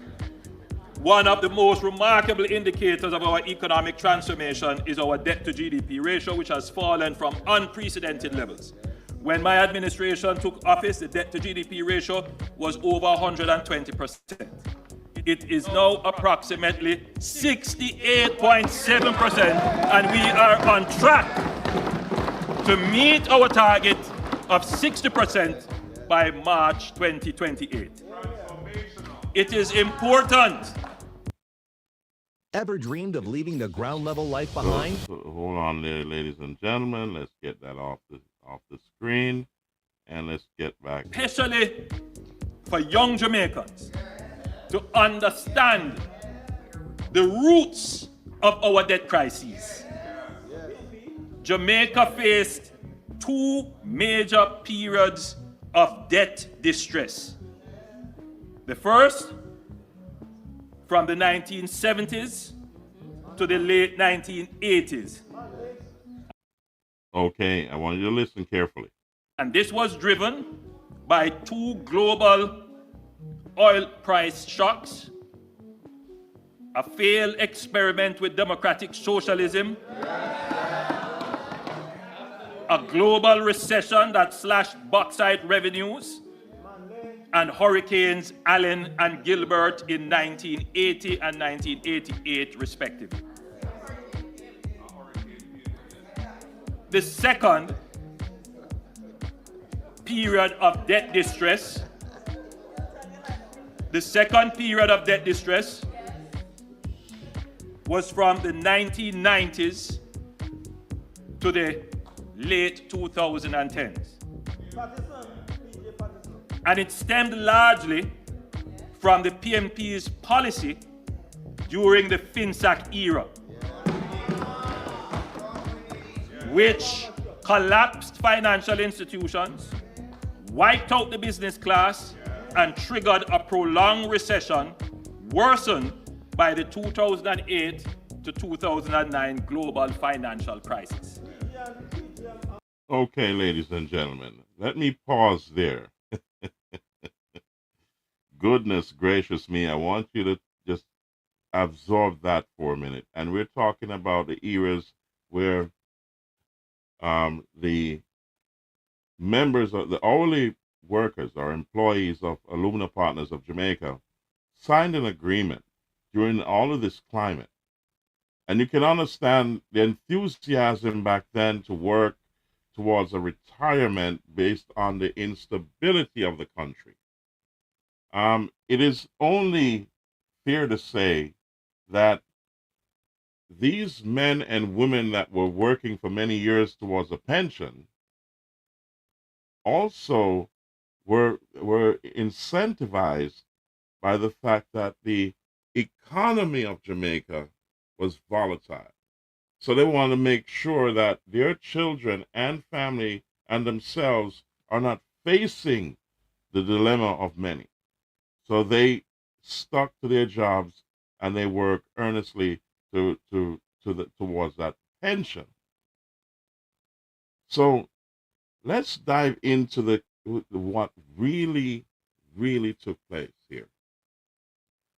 Speaker 10: one of the most remarkable indicators of our economic transformation is our debt to GDP ratio, which has fallen from unprecedented levels. When my administration took office, the debt to GDP ratio was over 120%. It is now approximately 68.7%, and we are on track to meet our target of 60% by March 2028. It is important.
Speaker 11: Ever dreamed of leaving the ground level life behind?
Speaker 1: So hold on there, ladies and gentlemen. Let's get that off the screen, and let's get back.
Speaker 10: Especially for young Jamaicans to understand the roots of our debt crises. Jamaica faced two major periods of debt distress. The first, from the 1970s to the late 1980s.
Speaker 1: Okay, I want you to listen carefully.
Speaker 10: And this was driven by two global oil price shocks, a failed experiment with democratic socialism, a global recession that slashed bauxite revenues, and Hurricanes Allen and Gilbert in 1980 and 1988, respectively. The second period of debt distress was from the 1990s to the late 2010s. And it stemmed largely from the PNP's policy during the FinSAC era, which collapsed financial institutions, wiped out the business class, and triggered a prolonged recession worsened by the 2008 to 2009 global financial crisis.
Speaker 1: Okay, ladies and gentlemen, let me pause there. Goodness gracious me, I want you to just absorb that for a minute. And we're talking about the eras where the members of the hourly workers or employees of Alumina Partners of Jamaica signed an agreement during all of this climate. And you can understand the enthusiasm back then to work towards a retirement based on the instability of the country. It is only fair to say that these men and women that were working for many years towards a pension also were incentivized by the fact that the economy of Jamaica was volatile. So they want to make sure that their children and family and themselves are not facing the dilemma of many. So they stuck to their jobs and they work earnestly towards that pension. So let's dive into what really took place here.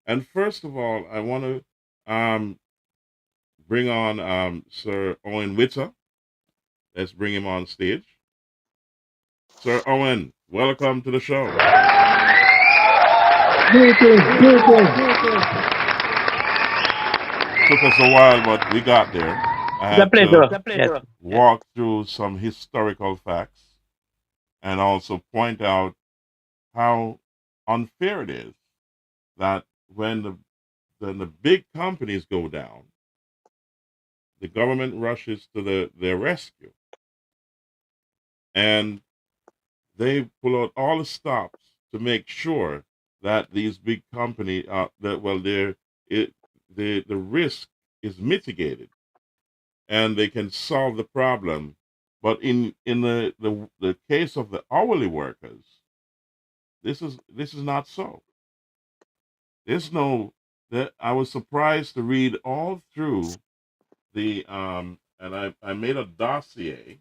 Speaker 1: And first of all, I want to bring on Sir Owen Witter. Let's bring him on stage. Sir Owen, welcome to the show. Took us a while, but we got there. I had to walk through some historical facts and also point out how unfair it is that when the big companies go down, the government rushes to their rescue, and they pull out all the stops to make sure that these big companies the risk is mitigated and they can solve the problem. But in the case of the hourly workers, this is not so. There's no that I was surprised to read all through the and I made a dossier.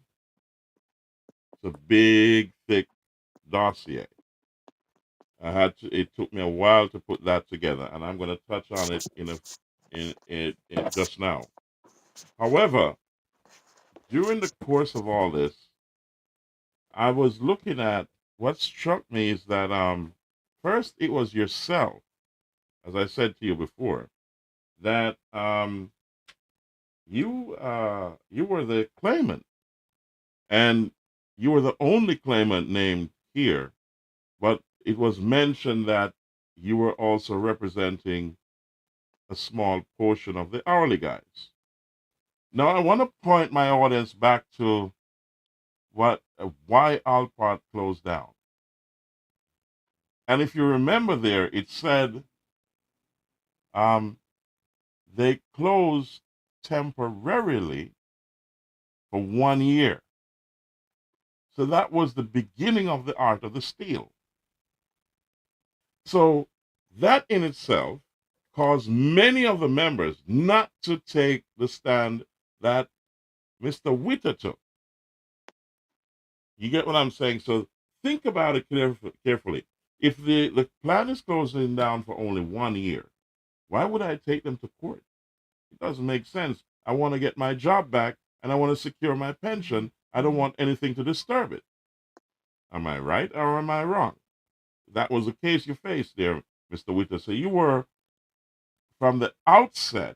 Speaker 1: It's a big thick dossier. It took me a while to put that together, and I'm going to touch on it in just now. However, during the course of all this, I was looking at what struck me is that first it was yourself, as I said to you before, that you were the claimant, and you were the only claimant named here, but it was mentioned that you were also representing a small portion of the hourly guys. Now, I want to point my audience back to why Alpart closed down. And if you remember there, it said they closed temporarily for 1 year. So that was the beginning of the art of the steal. So that in itself caused many of the members not to take the stand that Mr. Witter took. You get what I'm saying? So think about it carefully. If the plan is closing down for only 1 year, why would I take them to court? It doesn't make sense. I want to get my job back and I want to secure my pension. I don't want anything to disturb it. Am I right or am I wrong? That was the case you faced there, Mr. Witter. So you were, from the outset,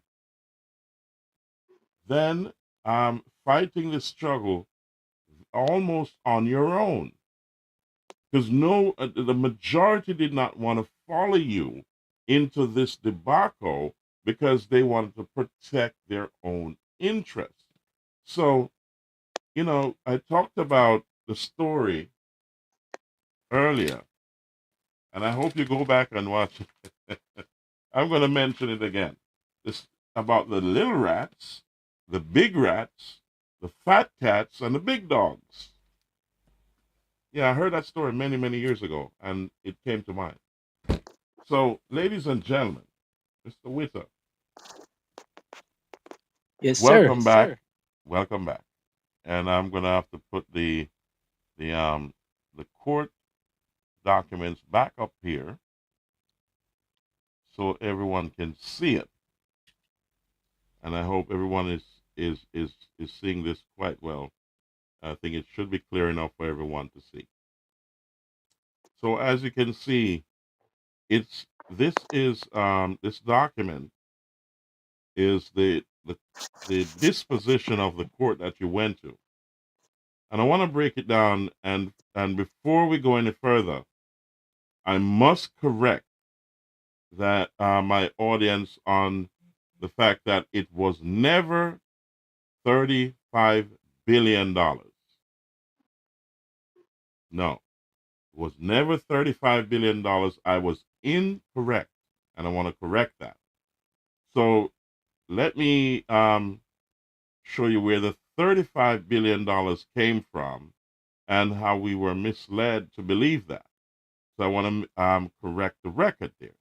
Speaker 1: then fighting the struggle almost on your own. Because the majority did not want to follow you into this debacle because they wanted to protect their own interests. So, I talked about the story earlier, and I hope you go back and watch it. I'm going to mention it again. This about the little rats, the big rats, the fat cats, and the big dogs. Yeah, I heard that story many, many years ago, and it came to mind. So, ladies and gentlemen, Mr. Witter.
Speaker 7: Yes,
Speaker 1: welcome
Speaker 7: sir.
Speaker 1: back.
Speaker 7: Sir.
Speaker 1: Welcome back. And I'm going to have to put the court documents back up here so everyone can see it. And I hope everyone is seeing this quite well. I think it should be clear enough for everyone to see. So as you can see, this document is the disposition of the court that you went to. And I want to break it down, and before we go any further, I must correct that my audience on the fact that it was never $35 billion. No, it was never $35 billion. I was incorrect, and I want to correct that. So let me show you where the $35 billion came from and how we were misled to believe that. So I want to correct the record there.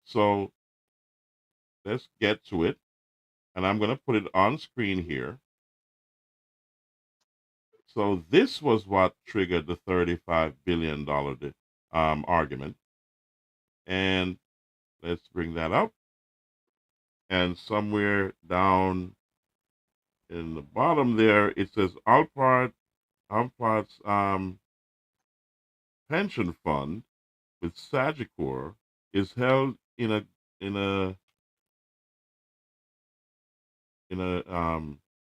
Speaker 1: So let's get to it. and I'm going to put it on screen here. So this was what triggered the $35 billion argument. And let's bring that up. And somewhere down in the bottom there, it says Alpart's pension fund with Sagicor is held in a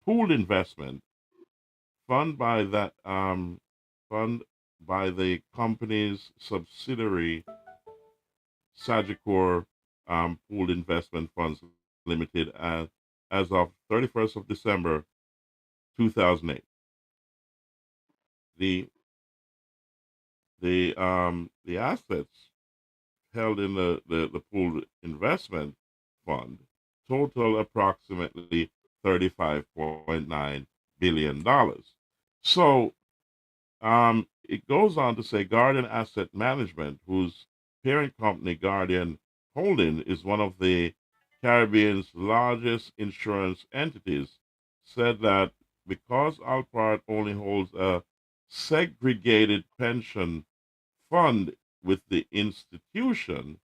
Speaker 1: pooled investment fund by the company's subsidiary Sagicor Pooled Investment Funds Limited as of 31st of December 2008. The assets held in the pooled investment fund total approximately $35.9 billion. So it goes on to say Guardian Asset Management, whose parent company Guardian Holding is one of the Caribbean's largest insurance entities, said that because Alpart only holds a segregated pension fund with the institution,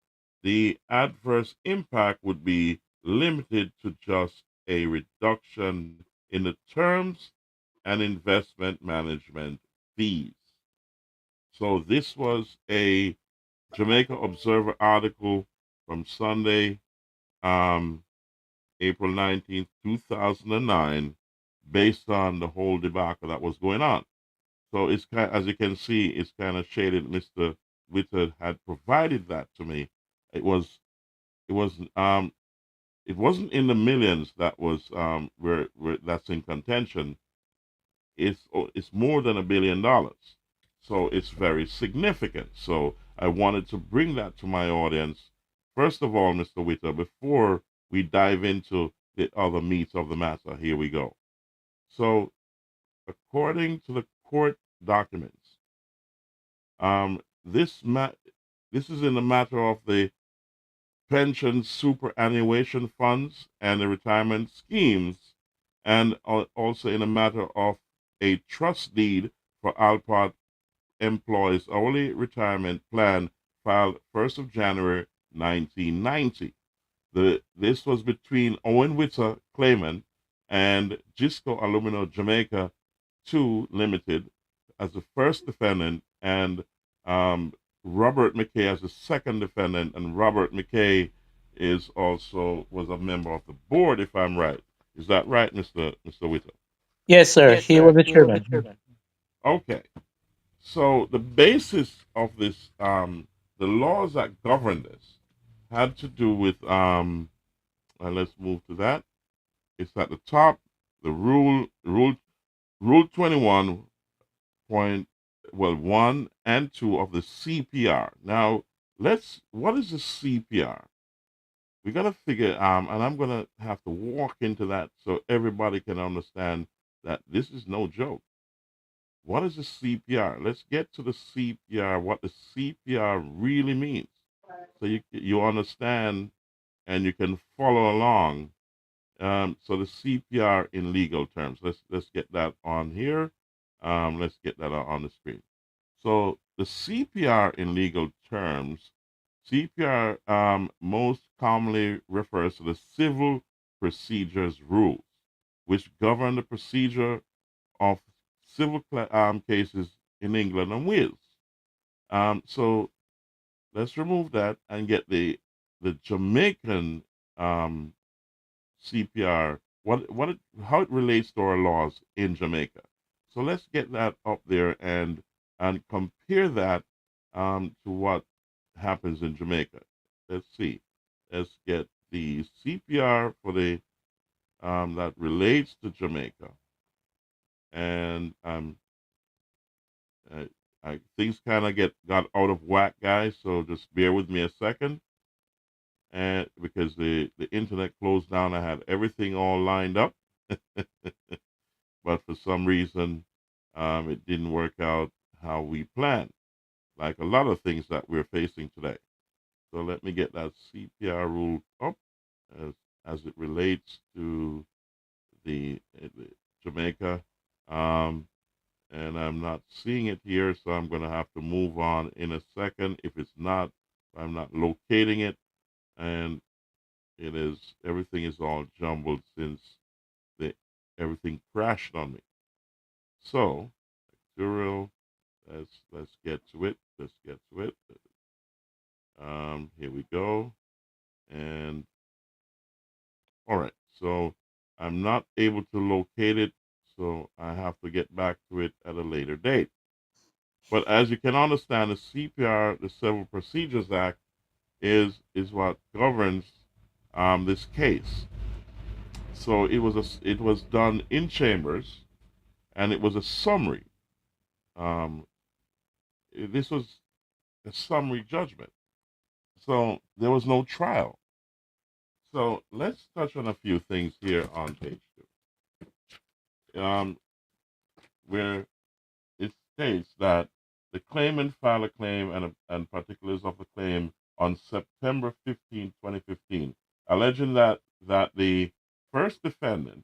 Speaker 1: the adverse impact would be limited to just a reduction in the terms and investment management fees. So this was a Jamaica Observer article from Sunday, April 19th, 2009, based on the whole debacle that was going on. So it's kind, as you can see, it's kind of shaded. Mr. Witter had provided that to me. It wasn't in the millions that was where that's in contention. It's more than $1 billion. So it's very significant. So I wanted to bring that to my audience. First of all, Mr. Witter, before we dive into the other meat of the matter, here we go. So according to the court documents, this is in the matter of the pension superannuation funds and the retirement schemes, and also in a matter of a trust deed for Alpart employees' hourly retirement plan filed 1st of January 1990. This was between Owen Witter, claimant, and Gisco Alumino Jamaica 2 Limited as the first defendant, and Robert McKay as the second defendant. And Robert McKay was a member of the board, if I'm right. Is that right, Mr. Witter?
Speaker 7: Yes, sir. He was the chairman.
Speaker 1: Okay. So the basis of this, the laws that govern this, had to do with, let's move to that. It's at the top, the rule 21 1 and 2 of the CPR. Now, what is the CPR? We got to figure, and I'm going to have to walk into that so everybody can understand that this is no joke. What is the CPR? Let's get to the CPR, what the CPR really means, so you understand and you can follow along. So the CPR in legal terms. Let's get that on here. Let's get that on the screen. So the CPR in legal terms, CPR most commonly refers to the civil procedures rules, which govern the procedure of civil cases in England and Wales. So let's remove that and get the Jamaican CPR, how it relates to our laws in Jamaica. So let's get that up there and compare that to what happens in Jamaica. Let's see. Let's get the CPR for the that relates to Jamaica. And things kind of got out of whack, guys. So just bear with me a second. And because the internet closed down, I had everything all lined up. But for some reason, it didn't work out how we planned, like a lot of things that we're facing today. So let me get that CPR rule up. as it relates to the Jamaica. Um, and I'm not seeing it here, so I'm going to have to move on in a second. If it's not, I'm not locating it, and it is, everything is all jumbled since everything crashed on me. So, actuarial, let's get to it. Let's get to it. Here we go. And all right, so I'm not able to locate it, so I have to get back to it at a later date. But as you can understand, the CPR, the Civil Procedures Act, is what governs this case. So it was done in chambers, and it was a summary. Um, this was a summary judgment. So there was no trial. So let's touch on a few things here on page 2, where it states that the claimant filed a claim and particulars of the claim on September 15, 2015, alleging that the first defendant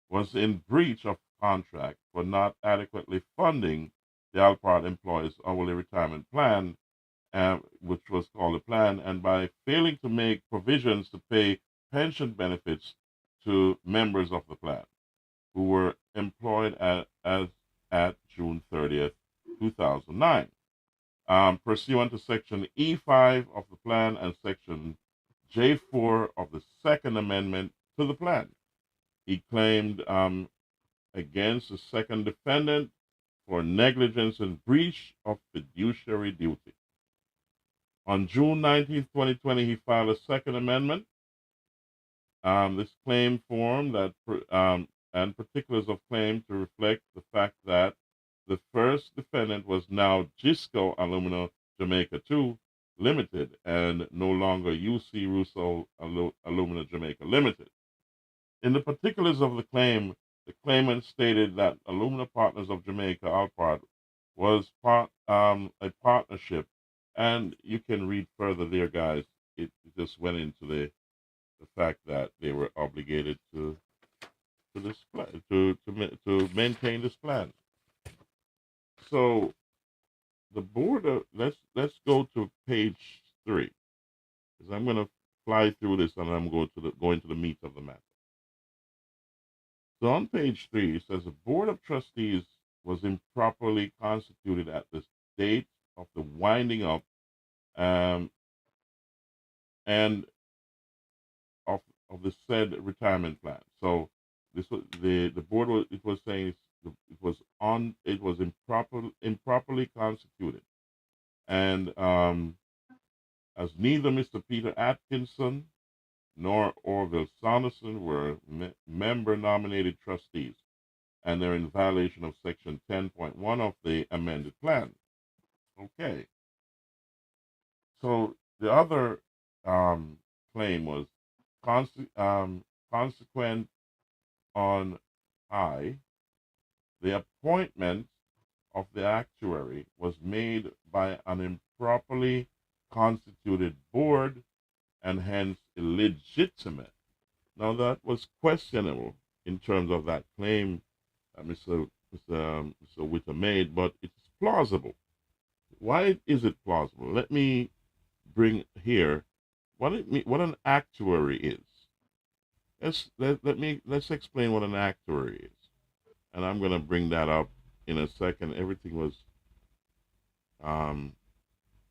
Speaker 1: was in breach of contract for not adequately funding the Alpart employees' hourly retirement plan, which was called a plan, and by failing to make provisions to pay pension benefits to members of the plan who were employed at June 30th, 2009. Pursuant to Section E5 of the plan and Section J4 of the Second Amendment to the plan, he claimed against the second defendant for negligence and breach of fiduciary duty. On June 19th, 2020, he filed a second amendment. This claim form and particulars of claim to reflect the fact that the first defendant was now Gisco Alumina Jamaica 2 Limited and no longer UC Russo Alumina Jamaica Limited. In the particulars of the claim, the claimant stated that Alumina Partners of Jamaica, Alpart, was a partnership, and you can read further there, guys. It just went into the fact that they were obligated to maintain this plan. So the board of, let's go to page 3, because I'm going to fly through this and I'm going to the meat of the matter. So on page 3, it says the board of trustees was improperly constituted at the date of the winding up and of the said retirement plan. So this was the board was, it was saying it was improperly constituted, and as neither Mr. Peter Atkinson nor Orville Saunderson were member nominated trustees, and they're in violation of section 10.1 of the amended plan. Okay. So the other claim was consequent on I, the appointment of the actuary was made by an improperly constituted board and hence illegitimate. Now that was questionable in terms of that claim that Mr. Witter made, but it's plausible. Why is it plausible? Let me bring here what an actuary is. Let's explain what an actuary is, and I'm going to bring that up in a second. Everything was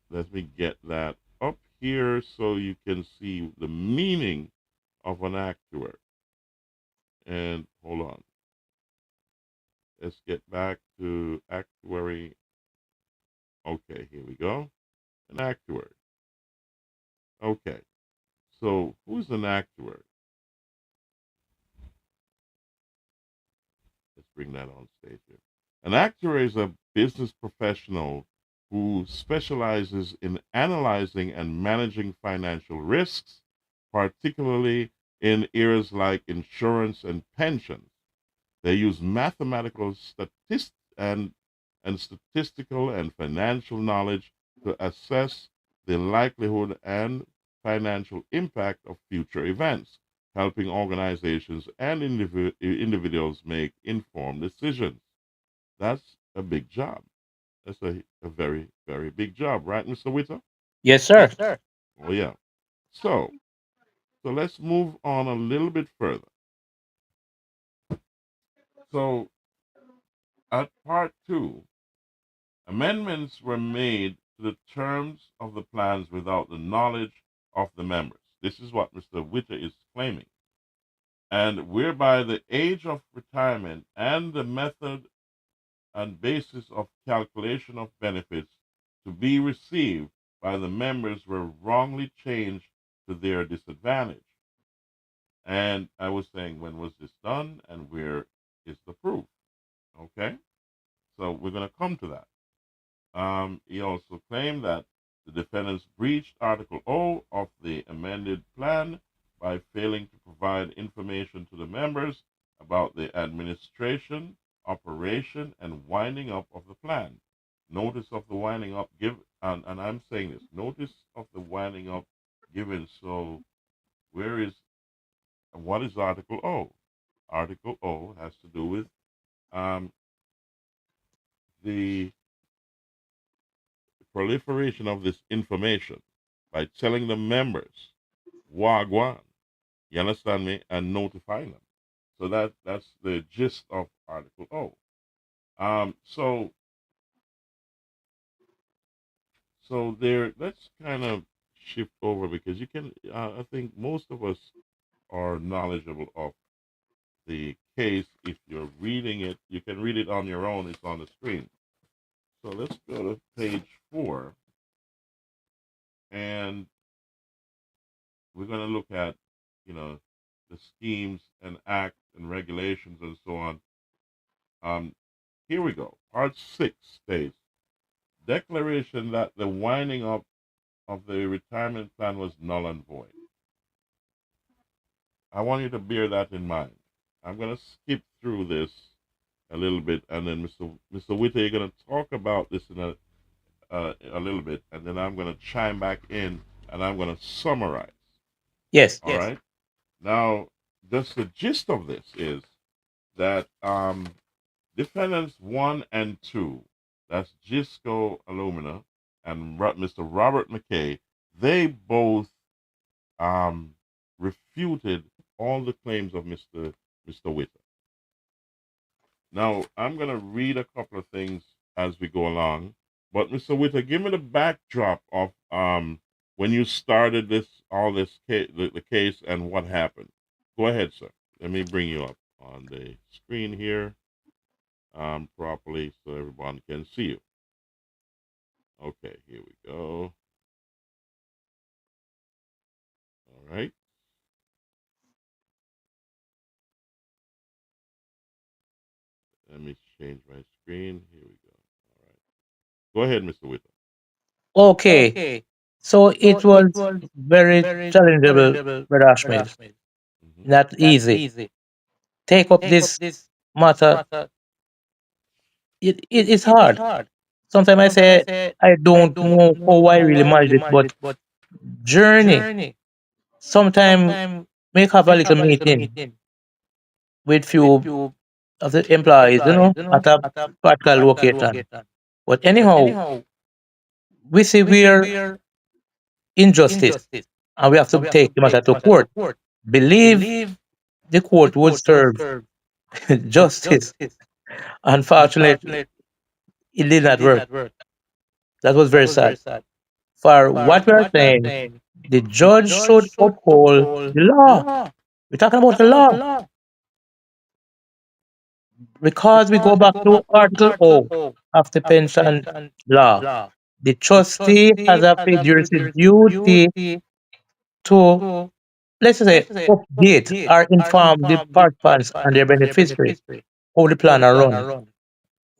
Speaker 1: let me get that up here so you can see the meaning of an actuary. And hold on, let's get back to actuary. Okay, here we go. An actuary. Okay, so who's an actuary? Let's bring that on stage here. An actuary is a business professional who specializes in analyzing and managing financial risks, particularly in areas like insurance and pensions. They use mathematical and statistical and financial knowledge to assess the likelihood and financial impact of future events, helping organizations and individuals make informed decisions. That's a big job. That's a very, very big job, right, Mr. Witter?
Speaker 7: Yes, sir.
Speaker 1: Oh, yeah. So let's move on a little bit further. So at part two, amendments were made to the terms of the plans without the knowledge of the members. This is what Mr. Witter is claiming. And whereby the age of retirement and the method and basis of calculation of benefits to be received by the members were wrongly changed to their disadvantage. And I was saying, when was this done and where is the proof? Okay, so we're going to come to that. He also claimed that the defendants breached Article O of the amended plan by failing to provide information to the members about the administration, operation, and winding up of the plan. Notice of the winding up given, and I'm saying this, notice of the winding up given. So what is Article O? Article O has to do with the proliferation of this information by telling the members wagwan, you understand me, and notifying them. So that's the gist of Article O. So there, let's kind of shift over because you can. I think most of us are knowledgeable of the case. If you're reading it, you can read it on your own. It's on the screen. So let's go to page 4, and we're going to look at, the schemes and acts and regulations and so on. Here we go. Part 6 states, declaration that the winding up of the retirement plan was null and void. I want you to bear that in mind. I'm going to skip through this a little bit, and then Mr. Witter, you're going to talk about this in a little bit, and then I'm going to chime back in, and I'm going to summarize.
Speaker 7: Yes.
Speaker 1: All right. Now, just the gist of this is that defendants 1 and 2, that's Gisco Alumina and Mr. Robert McKay, they both refuted all the claims of Mr. Witter. Now, I'm going to read a couple of things as we go along, but Mr. Witter, give me the backdrop of when you started the case and what happened. Go ahead, sir. Let me bring you up on the screen here properly so everyone can see you. Okay, here we go. All right. Let me change my screen. Here we go. All right. Go ahead, Mr. Witter.
Speaker 7: Okay. So it was very challengeable, Brother Ashmed. Not easy. Take up this matter. It's hard. Sometimes I say I don't know how I really manage it, but journey. Sometimes make have a little meeting with few of the employees, at a particular location. But anyhow, we see where injustice, and we have to take the matter to court. Believe the court would serve justice. Unfortunately, it did not work. That was very sad. For what we are saying, the judge should uphold the law. We're talking about the law. Because we go back to Article O of the pension law. The trustee has a fiduciary duty to, let's say, update or inform the participants and their beneficiary how the plan are run.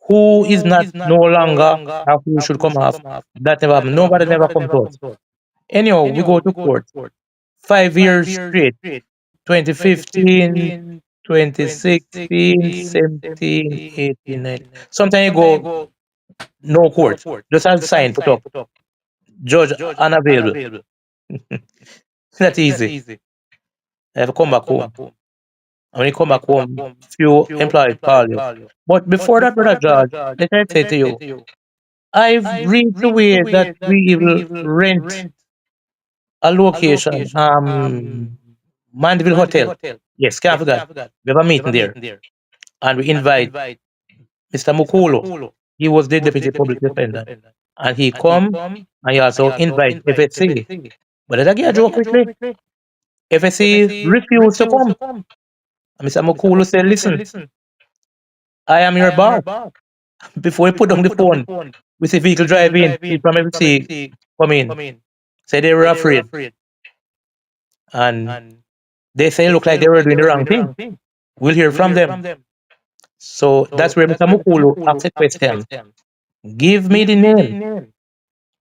Speaker 7: Who is not no longer or who should come off. That never happened. Nobody never come to us. Anyhow, we go to court. 5 years straight. 2015, 2016, 17, 18, 19. Sometimes you go no court. Just have sign put up. Judge unavailable. Not easy. I have to come back home. And when you come back home, few employees call you. But before that, Brother George, let me say to you, I've reached the way that we will rent a location, Mandeville Hotel. Yes, can't forget. We have a meeting there. And we invite Mr. Mukulu. He was the deputy public defender. And he come and he also invite FSC. But let I get a joke quickly. FSC refused to come. And Mr. Mukulu said, listen, I am your boss. Before he put down the phone, we see vehicle driving, people from FSC come in. Say they were afraid. And they say look like they were doing the wrong thing. We'll hear from them. So that's where Mr. Mukulu asked a question. Give me the name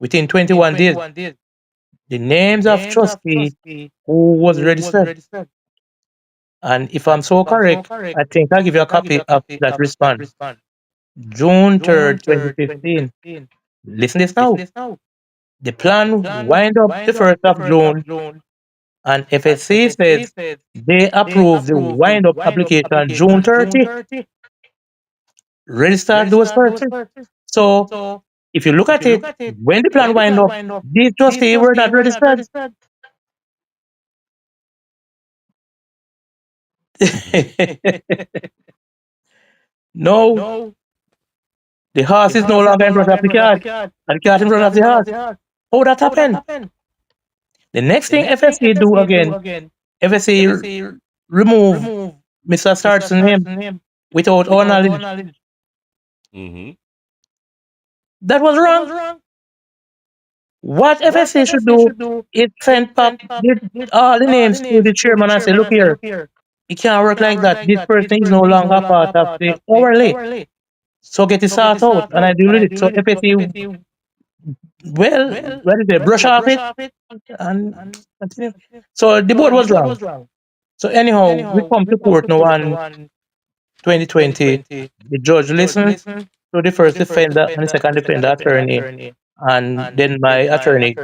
Speaker 7: within 21 days. The names of trustee who was registered. And if I'm so correct, I think I'll give you a copy of that response. June 3rd, 2015. Listen this now. The plan wind up the 1st of June, and FSC says they approve the wind up application June 30. Register those persons. So if you look at it, when the plan wind up, these trustees were not registered. No, the horse is no longer in front of the cart, and the cart in front of the horse. How that happened? The next thing FSC do again, FSC remove Mr. Sart's name without our knowledge. That was wrong. What FSC should do is send back all the names to the chairman and say, look here, it can't work like that. This person is no longer part of the overlay. So get it sorted out, and I deal with it. So FSC, well, what is it, brush off it, and continue. So the board was wrong. So anyhow, we come to court now on 2020. The judge listened to the first defender and the second defender attorney, and then my attorney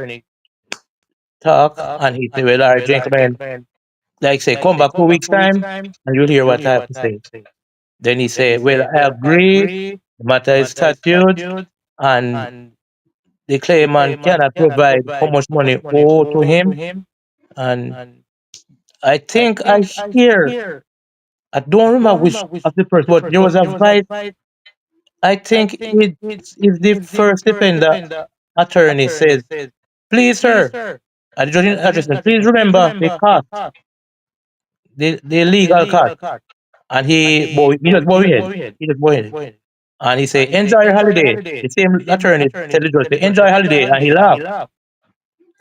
Speaker 7: talk, and he said, well, all right, gentlemen, like say, come back 2 weeks time, and you'll hear what I have to say. Then he said, well, I agree, the matter is statute, and the claimant cannot provide how much money owed to him. And I think I hear, I don't remember which of the first, but there was a fight. I think it is the first defender attorney says, please, sir, and the judge address him, please remember the cost, the legal cost. And he just bow his head. He just bow his head. And he say, enjoy your holiday. The same attorney tell the judge, enjoy your holiday, and he laughed.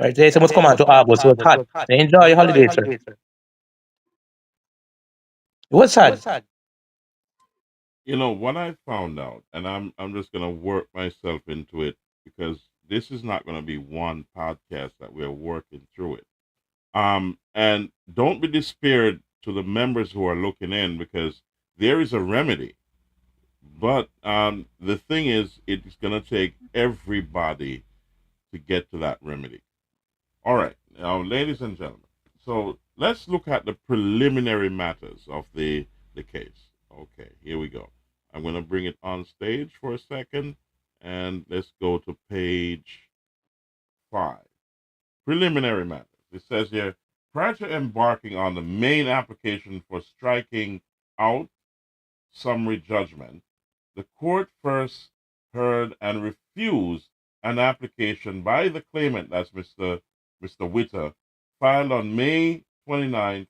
Speaker 7: Right? They must come on to Arbor, so it's hot. Say, enjoy your holiday, sir. It was sad.
Speaker 1: You know what I found out, and I'm just gonna work myself into it because this is not gonna be one podcast that we're working through it. And don't be despaired to the members who are looking in because there is a remedy. But the thing is, it's gonna take everybody to get to that remedy. All right, now, ladies and gentlemen, so let's look at the preliminary matters of the case. Okay, here we go. I'm going to bring it on stage for a second, and let's go to page 5. Preliminary matters. It says here, prior to embarking on the main application for striking out summary judgment, the court first heard and refused an application by the claimant, that's Mr. Witter, filed on May 29,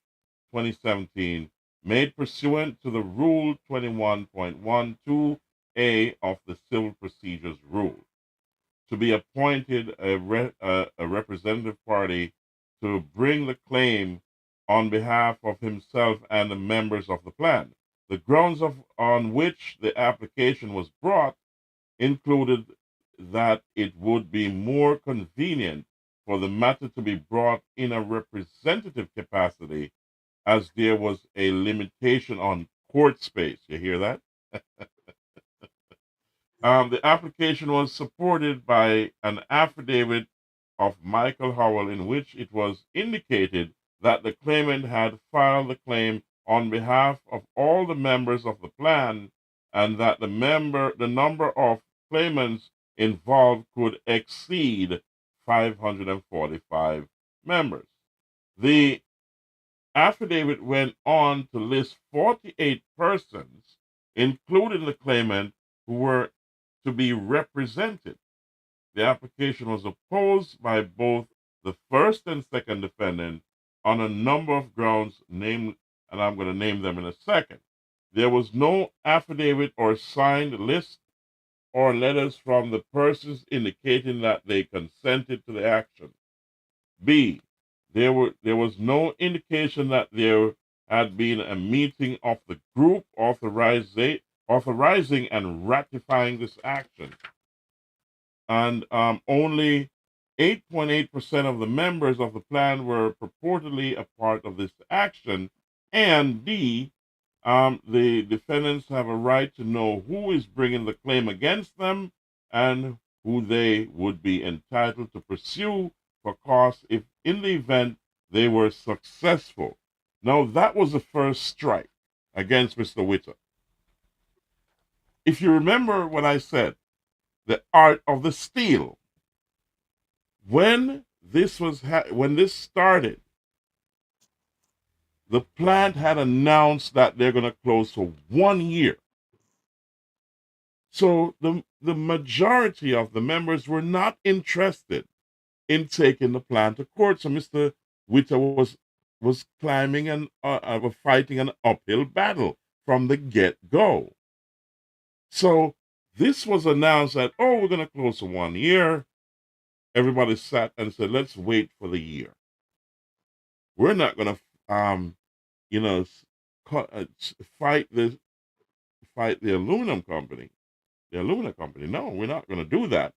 Speaker 1: 2017, made pursuant to the Rule 21.12a of the Civil Procedures Rule, to be appointed a representative party to bring the claim on behalf of himself and the members of the plan. The grounds on which the application was brought included that it would be more convenient for the matter to be brought in a representative capacity as there was a limitation on court space. You hear that? The application was supported by an affidavit of Michael Howell in which it was indicated that the claimant had filed the claim on behalf of all the members of the plan and that the number of claimants involved could exceed 545 members. The affidavit went on to list 48 persons, including the claimant, who were to be represented. The application was opposed by both the first and second defendant on a number of grounds named, and I'm going to name them in a second. There was no affidavit or signed list or letters from the persons indicating that they consented to the action. B, there was no indication that there had been a meeting of the group authorizing and ratifying this action. And only 8.8% of the members of the plan were purportedly a part of this action. And D, the defendants have a right to know who is bringing the claim against them and who they would be entitled to pursue for costs if in the event they were successful. Now, that was the first strike against Mr. Witter. If you remember what I said, the art of the steal, when this started, the plant had announced that they're going to close for 1 year. So the majority of the members were not interested in taking the plant to court. So Mr. Witter was climbing and fighting an uphill battle from the get-go. So this was announced that, oh, we're going to close for 1 year. Everybody sat and said, let's wait for the year. We're not going to, fight the aluminum company. The aluminum company. No, we're not going to do that.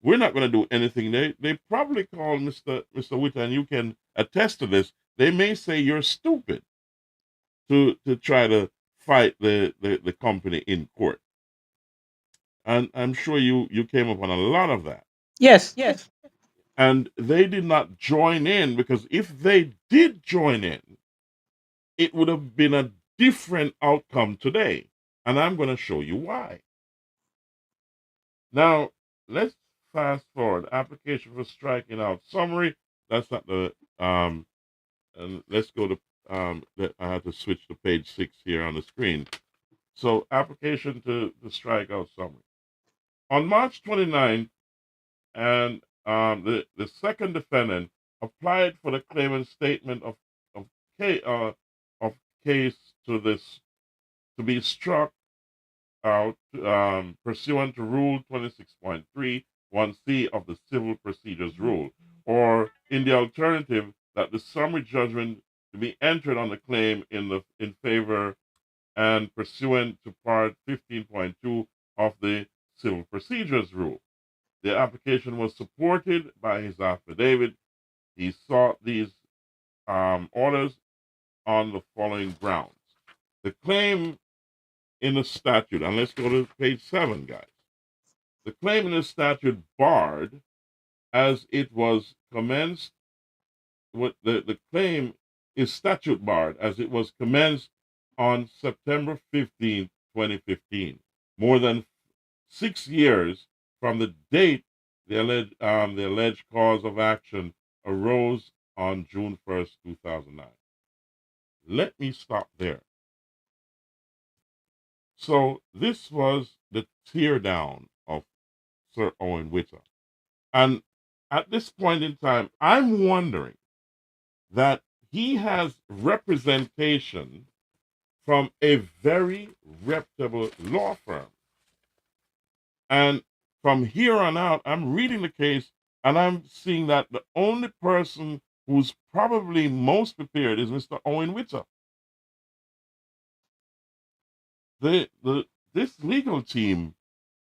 Speaker 1: We're not going to do anything. They probably call Mr. Witter, and you can attest to this. They may say you're stupid to try to fight the company in court. And I'm sure you came upon a lot of that.
Speaker 7: Yes.
Speaker 1: And they did not join in, because if they did join in, it would have been a different outcome today. And I'm going to show you why. Now, let's fast forward. Application for striking out summary. That's not the, and let's go to, I have to switch to page 6 here on the screen. So, application to strike out summary. On March 29th, and the second defendant applied for the claimant's statement of case to be struck out pursuant to Rule 26.3(1)(c) of the Civil Procedures Rule, or in the alternative, that the summary judgment to be entered on the claim in favor and pursuant to Part 15.2 of the Civil Procedures Rule. The application was supported by his affidavit. He sought these orders on the following grounds. The claim in the statute, and let's go to page 7, guys. The claim in the statute barred as it was commenced. The claim is statute barred as it was commenced on September 15, 2015, more than 6 years from the date the alleged cause of action arose on June 1st, 2009. Let me stop there. So this was the teardown of Sir Owen Witter. And at this point in time, I'm wondering that he has representation from a very reputable law firm. And from here on out, I'm reading the case and I'm seeing that the only person who's probably most prepared is Mr. Owen Witter. This legal team,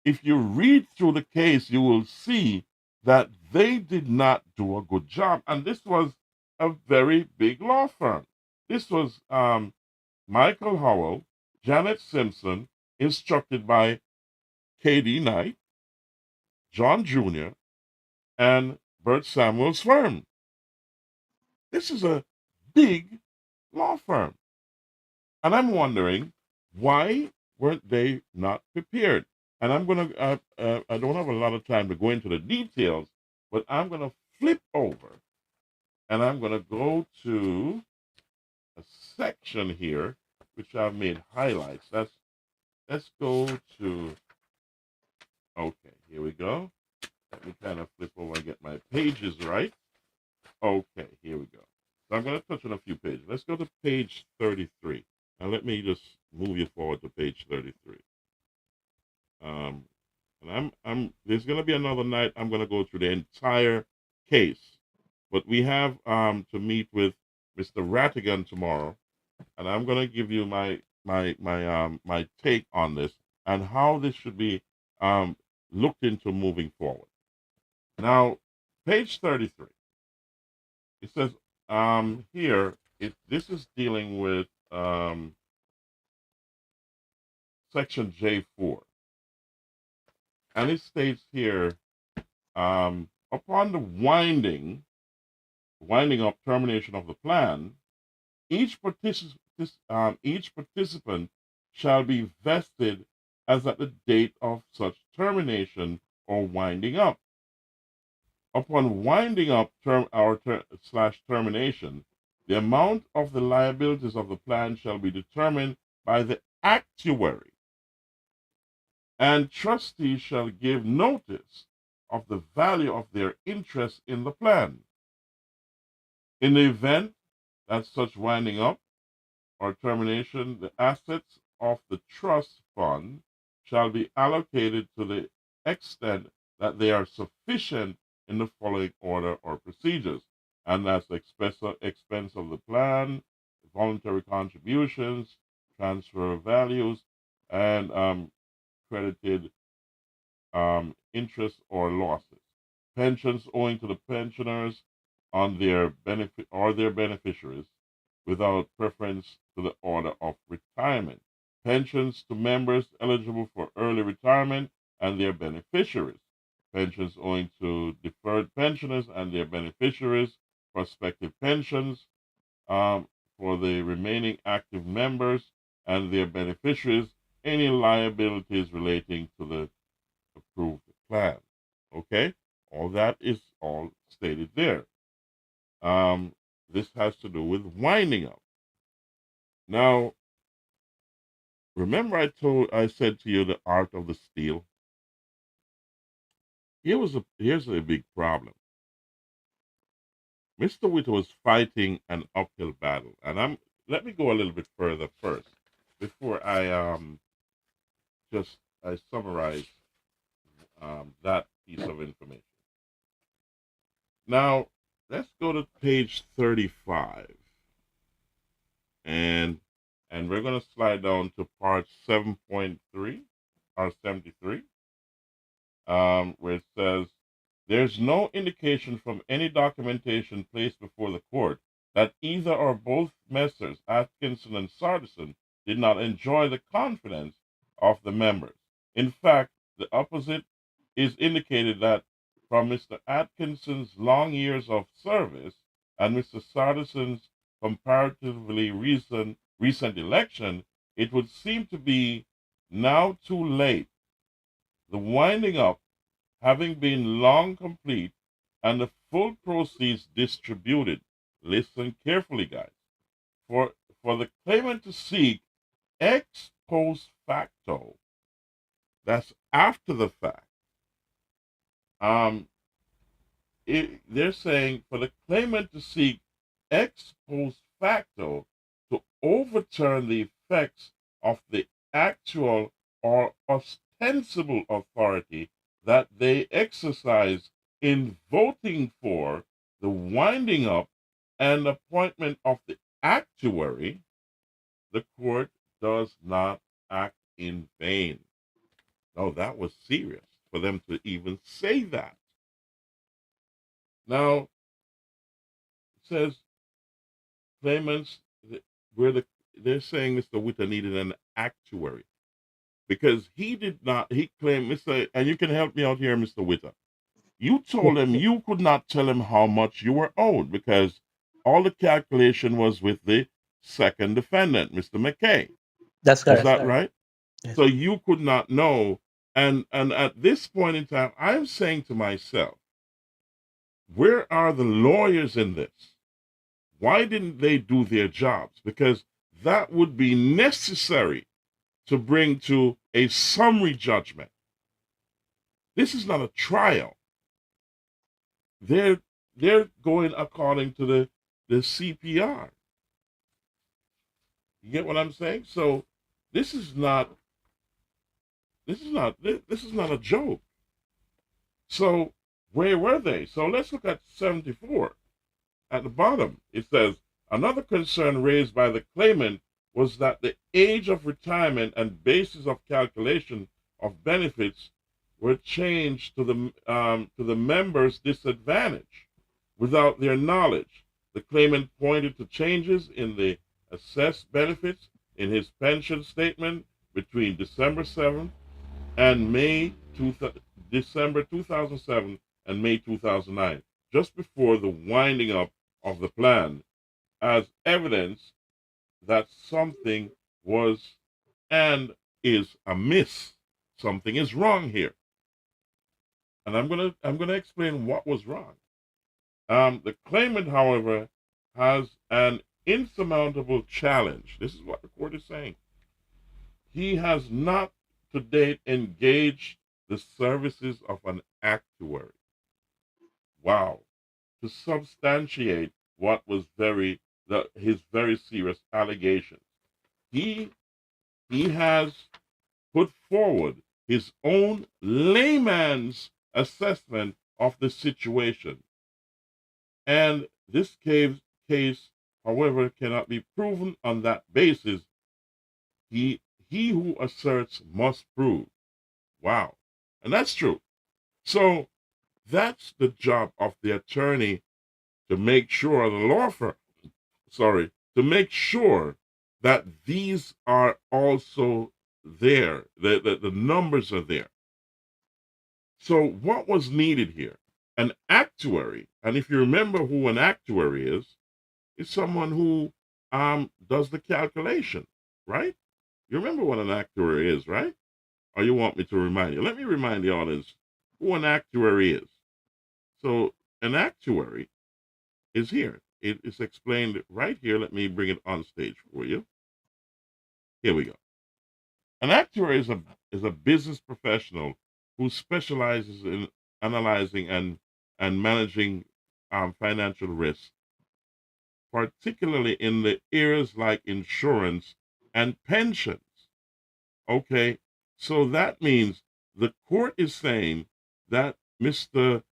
Speaker 1: if you read through the case, you will see that they did not do a good job. And this was a very big law firm. This was Michael Howell, Janet Simpson, instructed by K.D. Knight, John Jr., and Bert Samuel's firm. This is a big law firm. And I'm wondering, why weren't they not prepared? And I'm going to, I don't have a lot of time to go into the details, but I'm going to flip over and I'm going to go to a section here, which I've made highlights. Let's go to, okay, here we go. Let me kind of flip over and get my pages right. Okay, here we go. So I'm going to touch on a few pages. Let's go to page 33. Now let me just move you forward to page 33. And there's going to be another night. I'm going to go through the entire case, but we have to meet with Mr. Rattigan tomorrow, and I'm going to give you my take on this and how this should be looked into moving forward. Now, page 33. It says here this is dealing with section J4. And it states here, upon the winding up termination of the plan, each participant shall be vested as at the date of such termination or winding up. Upon winding up termination, the amount of the liabilities of the plan shall be determined by the actuary, and trustees shall give notice of the value of their interest in the plan. In the event that such winding up or termination, the assets of the trust fund shall be allocated to the extent that they are sufficient in the following order or procedures, and that's expense of the plan, voluntary contributions, transfer of values, and credited interest or losses, pensions owing to the pensioners on their benefit or their beneficiaries without preference to the order of retirement, pensions to members eligible for early retirement and their beneficiaries, pensions owing to deferred pensioners and their beneficiaries, prospective pensions for the remaining active members and their beneficiaries, any liabilities relating to the approved plan. Okay? All that is all stated there. This has to do with winding up. Now, remember I said to you the art of the steal? Here's a big problem. Mr. Witter was fighting an uphill battle, and let me go a little bit further first before I summarize that piece of information. Now, let's go to page 35, and we're going to slide down to part 7.3 or 73, where it says, there's no indication from any documentation placed before the court that either or both Messrs. Atkinson and Sardison did not enjoy the confidence of the members. In fact, the opposite is indicated that from Mr. Atkinson's long years of service and Mr. Sardison's comparatively recent election, it would seem to be now too late. The winding up having been long complete and the full proceeds distributed. Listen carefully, guys. For the claimant to seek ex post facto, that's after the fact. They're saying for the claimant to seek ex post facto to overturn the effects of the actual or ostensible authority that they exercise in voting for the winding up and appointment of the actuary, the court does not act in vain. No, that was serious for them to even say that. Now, it says claimants, they're saying Mr. Witter needed an actuary because he claimed, and you can help me out here, Mr. Witter. You told him you could not tell him how much you were owed because all the calculation was with the second defendant, Mr. McKay.
Speaker 7: That's
Speaker 1: Is
Speaker 7: correct.
Speaker 1: that right?
Speaker 7: Yes.
Speaker 1: So you could not know. And at this point in time, I'm saying to myself, where are the lawyers in this? Why didn't they do their jobs? Because that would be necessary to bring to a summary judgment. This is not a trial. They're going according to the CPR. You get what I'm saying? So this is not a joke. So where were they? So let's look at 74. At the bottom, it says, another concern raised by the claimant was that the age of retirement and basis of calculation of benefits were changed to the members' disadvantage without their knowledge. The claimant pointed to changes in the assessed benefits in his pension statement between December 7th and December 2007 and May 2009, just before the winding up of the plan, as evidence that something was and is amiss. Something is wrong here. And I'm gonna explain what was wrong. The claimant, however, has an insurmountable challenge. This is what the court is saying. He has not to date engaged the services of an actuary. Wow. To substantiate what was his very serious allegations. He has put forward his own layman's assessment of the situation. And this case, however, cannot be proven on that basis. He who asserts must prove. Wow. And that's true. So that's the job of the attorney, to make sure, the law firm, to make sure that these are also there, the numbers are there. So what was needed here? An actuary, and if you remember who an actuary is someone who does the calculation, right? You remember what an actuary is, right? Or you want me to remind you? Let me remind the audience who an actuary is. So an actuary is here. It is explained right here. Let me bring it on stage for you. Here we go. An actuary is a business professional who specializes in analyzing and managing financial risk, particularly in the areas like insurance and pensions. Okay, so that means the court is saying that Mr.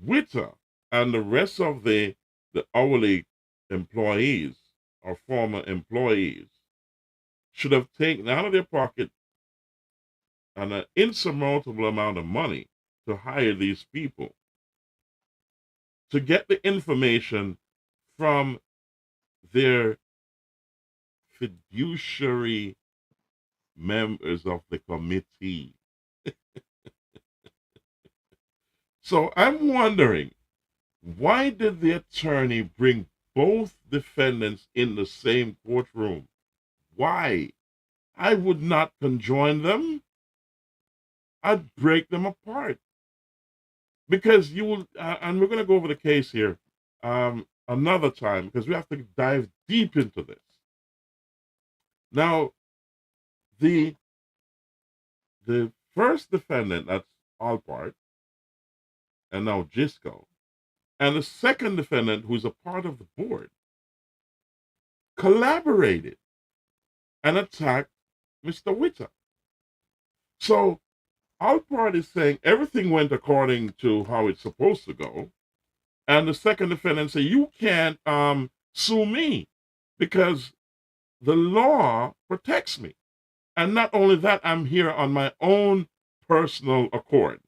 Speaker 1: Witter and the rest of the hourly employees or former employees should have taken out of their pocket an insurmountable amount of money to hire these people, to get the information from their fiduciary members of the committee. So I'm wondering, why did the attorney bring both defendants in the same courtroom? Why? I would not conjoin them. I'd break them apart. Because you will, and we're going to go over the case here another time, because we have to dive deep into this. Now, the first defendant, that's Alpart, and now Gisco, and the second defendant, who's a part of the board, collaborated and attacked Mr. Witter. So Alpart is saying everything went according to how it's supposed to go, and the second defendant say, you can't sue me because the law protects me. And not only that, I'm here on my own personal accord.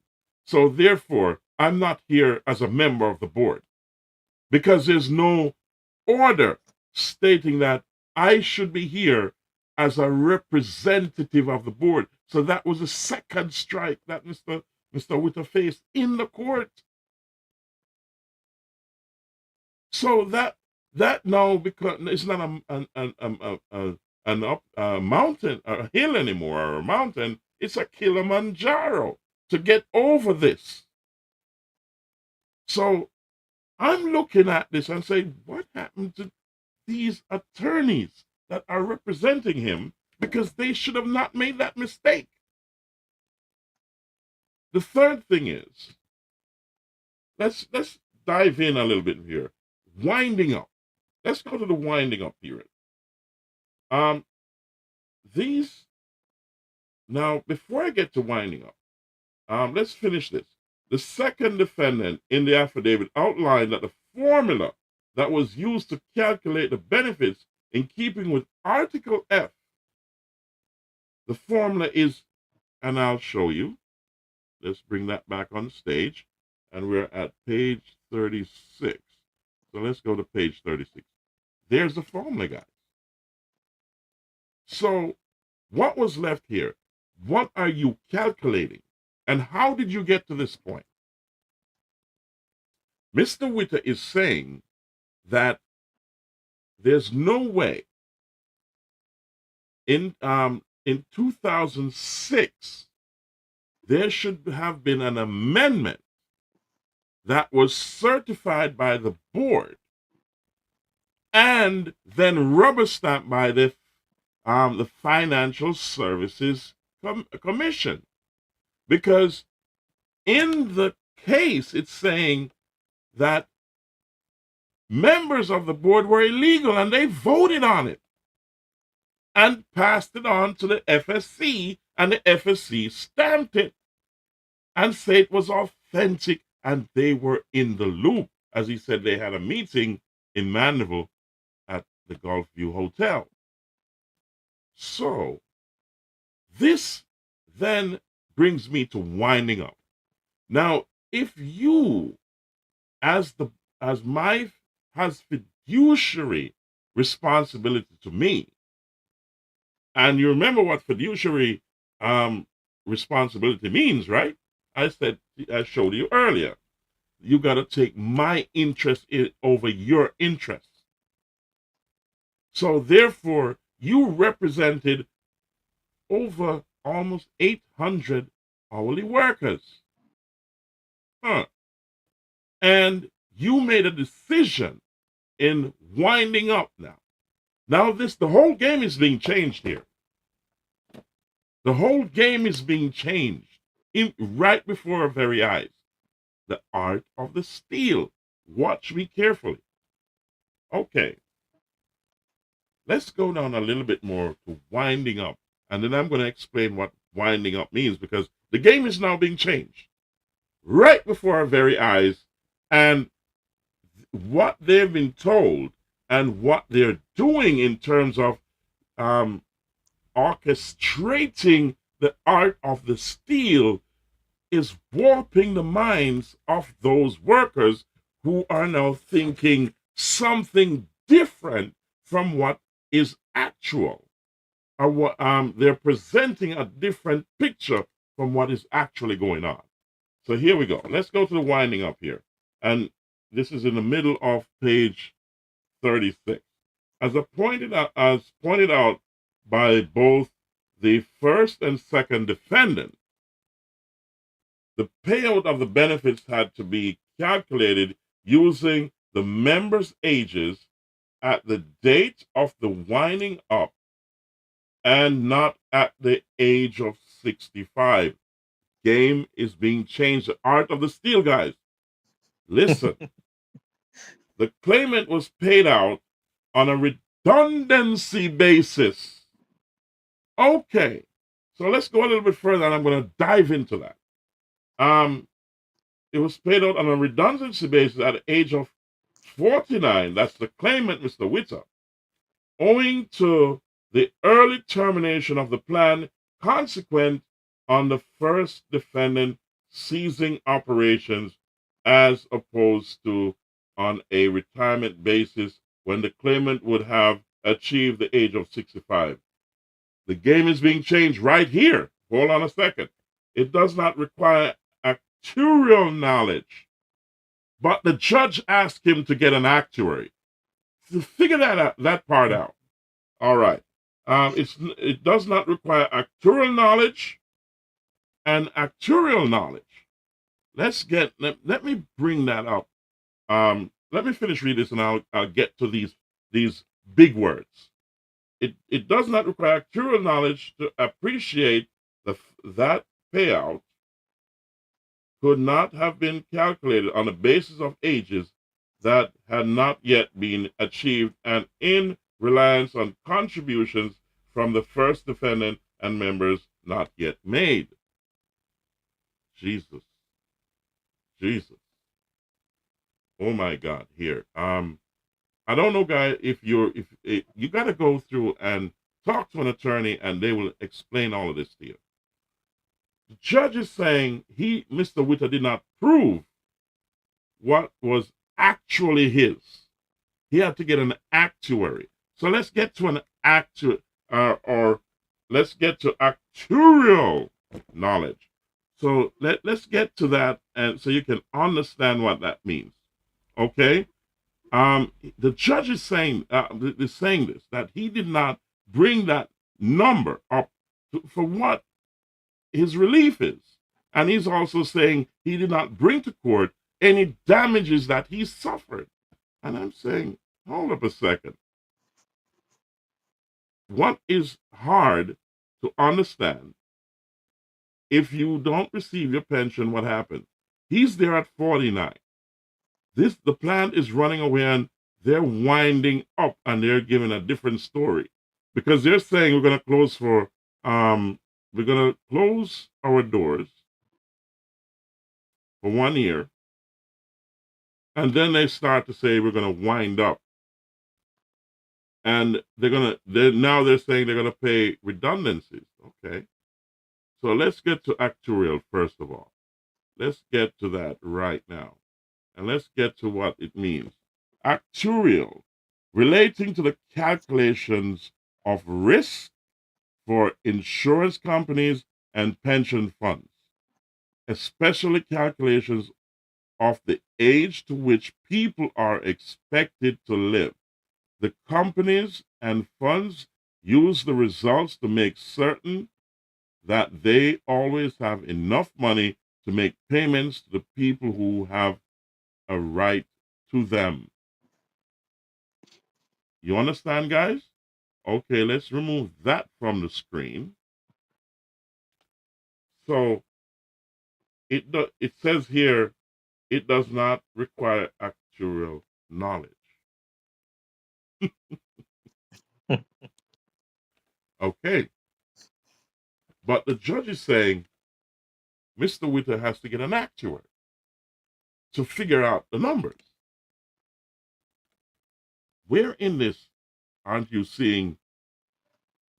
Speaker 1: So therefore, I'm not here as a member of the board, because there's no order stating that I should be here as a representative of the board. So that was a second strike that Mr. Witter faced in the court. So that that now because it's not a mountain, a hill anymore, or a mountain. It's a Kilimanjaro to get over this. So I'm looking at this and saying, what happened to these attorneys that are representing him? Because they should have not made that mistake. The third thing is, let's dive in a little bit here. Winding up. Let's go to the winding up period. These now before I get to winding up, let's finish this. The second defendant in the affidavit outlined that the formula that was used to calculate the benefits in keeping with Article F. The formula is, and I'll show you. Let's bring that back on stage. And we're at page 36. So let's go to page 36. There's the formula, guys. So what was left here? What are you calculating? And how did you get to this point? Mr. Witter is saying that there's no way in 2006 there should have been an amendment that was certified by the board and then rubber stamped by the Financial Services Commission. Because in the case, it's saying that members of the board were illegal and they voted on it and passed it on to the FSC, and the FSC stamped it and said it was authentic, and they were in the loop. As he said, they had a meeting in Mandeville at the Gulfview Hotel. So this then brings me to winding up. Now, if you, as fiduciary responsibility to me, and you remember what fiduciary responsibility means, right? I showed you earlier. You got to take my interest over your interest. So therefore, you represented over almost 800 hourly workers. And you made a decision in winding up now. Now the whole game is being changed here. The whole game is being changed right before our very eyes. The art of the steal. Watch me carefully. Okay. Let's go down a little bit more to winding up. And then I'm going to explain what winding up means, because the game is now being changed right before our very eyes. And what they've been told and what they're doing in terms of orchestrating the art of the steal is warping the minds of those workers who are now thinking something different from what is actual. Or what, they're presenting a different picture from what is actually going on. So here we go. Let's go to the winding up here. And this is in the middle of page 36. As pointed out by both the first and second defendant, the payout of the benefits had to be calculated using the members' ages at the date of the winding up and not at the age of 65. Game is being changed. The art of the steal, guys. Listen. The claimant was paid out on a redundancy basis. Okay. So let's go a little bit further, and I'm going to dive into that. It was paid out on a redundancy basis at the age of 49. That's the claimant, Mr. Witter, owing to the early termination of the plan consequent on the first defendant ceasing operations, as opposed to on a retirement basis when the claimant would have achieved the age of 65. The game is being changed right here. Hold on a second. It does not require actuarial knowledge, but the judge asked him to get an actuary. figure that part out. All right. It does not require actuarial knowledge and actuarial knowledge. Let me bring that up. Let me finish reading this, and I'll get to these big words. It does not require actuarial knowledge to appreciate that payout could not have been calculated on the basis of ages that had not yet been achieved and in reliance on contributions from the first defendant and members not yet made. Jesus. Oh my God, here. I don't know, guys, if you got to go through and talk to an attorney and they will explain all of this to you. The judge is saying Mr. Witter, did not prove what was actually his. He had to get an actuary. So let's get to an let's get to actuarial knowledge. So let's get to that, and so you can understand what that means. Okay? The judge is saying this, that he did not bring that number up for what his relief is. And he's also saying he did not bring to court any damages that he suffered. And I'm saying, hold up a second. What is hard to understand? If you don't receive your pension, what happens? He's there at 49. The plan is running away, and they're winding up, and they're giving a different story, because they're saying we're going to close our doors for 1 year, and then they start to say we're going to wind up, and they're saying they're going to pay redundancies. Okay, so let's get to actuarial first of all. Let's get to that right now. And let's get to what it means. Actuarial, relating to the calculations of risk for insurance companies and pension funds, especially calculations of the age to which people are expected to live. The companies and funds use the results to make certain that they always have enough money to make payments to the people who have a right to them. You understand, guys? Okay, let's remove that from the screen. So it says here it does not require actuarial knowledge. Okay. But the judge is saying Mr. Witter has to get an actuary to figure out the numbers. Where in this aren't you seeing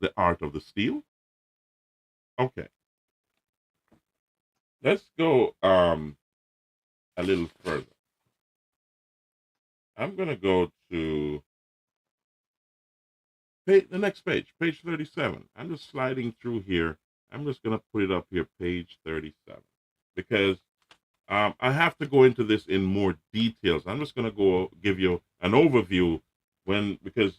Speaker 1: the art of the steal? Okay. Let's go a little further. I'm going to go to the next page 37. I'm just sliding through here. I'm just going to put it up here, page 37, because I have to go into this in more details. I'm just going to give you an overview because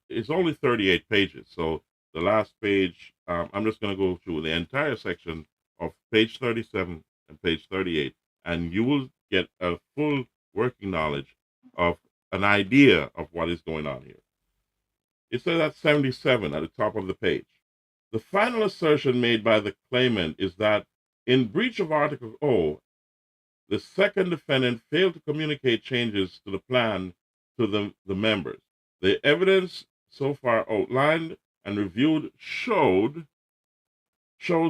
Speaker 1: it's only 38 pages. So the last page, I'm just going to go through the entire section of page 37 and page 38, and you will get a full working knowledge of an idea of what is going on here. It says at 77 at the top of the page. The final assertion made by the claimant is that in breach of Article O, the second defendant failed to communicate changes to the plan to the members. The evidence so far outlined and reviewed shows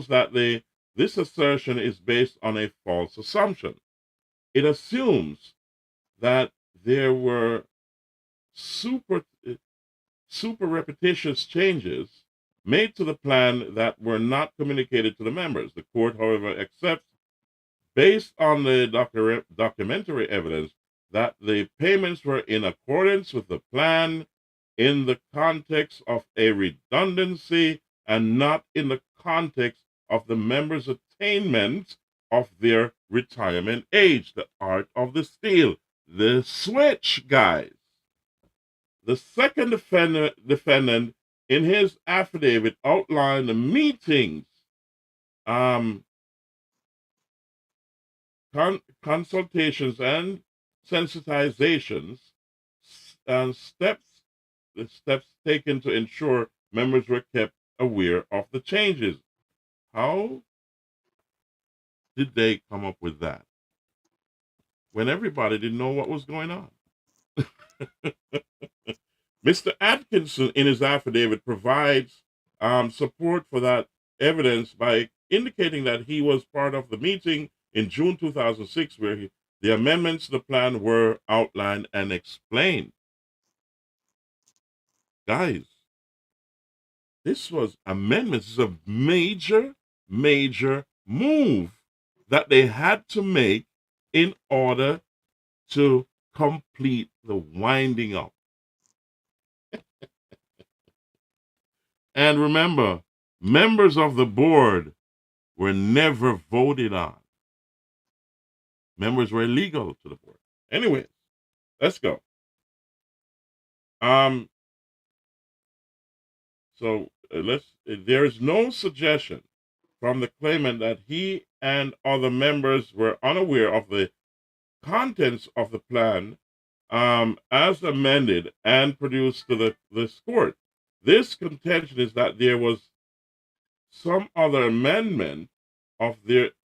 Speaker 1: that this assertion is based on a false assumption. It assumes that there were super repetitious changes made to the plan that were not communicated to the members. The court, however, accepts, based on the documentary evidence, that the payments were in accordance with the plan in the context of a redundancy and not in the context of the members' attainment of their retirement age. The art of the steal. The switch, guys. The second defendant in his affidavit outlined the meetings, consultations, and sensitizations, and the steps taken to ensure members were kept aware of the changes. How did they come up with that when everybody didn't know what was going on? Mr. Atkinson, in his affidavit, provides support for that evidence by indicating that he was part of the meeting in June 2006 where the amendments to the plan were outlined and explained. Guys, this was amendments. This is a major, major move that they had to make in order to complete the winding up. And remember, members of the board were never voted on. Members were illegal to the board. Anyway, let's go. There is no suggestion from the claimant that he and other members were unaware of the contents of the plan as amended and produced to this court. This contention is that there was some other amendment of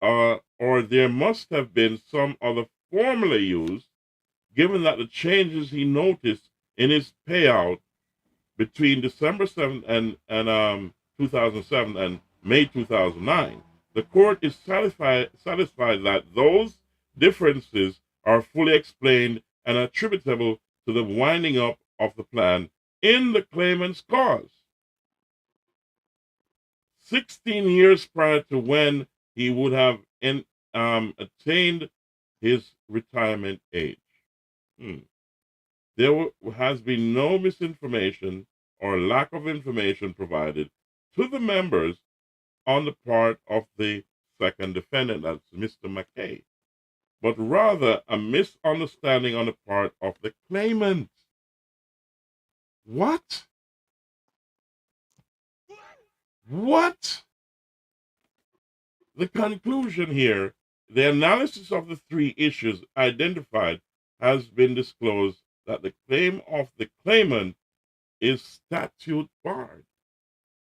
Speaker 1: or there must have been some other formula used, given that the changes he noticed in his payout between December 7th and 2007 and May 2009. The court is satisfied that those differences are fully explained and attributable to the winding up of the plan in the claimant's cause. 16 years prior to when he would have attained his retirement age. There has been no misinformation or lack of information provided to the members on the part of the second defendant, that's Mr. McKay, but rather a misunderstanding on the part of the claimant. What? What? The conclusion here, the analysis of the three issues identified has been disclosed that the claim of the claimant is statute barred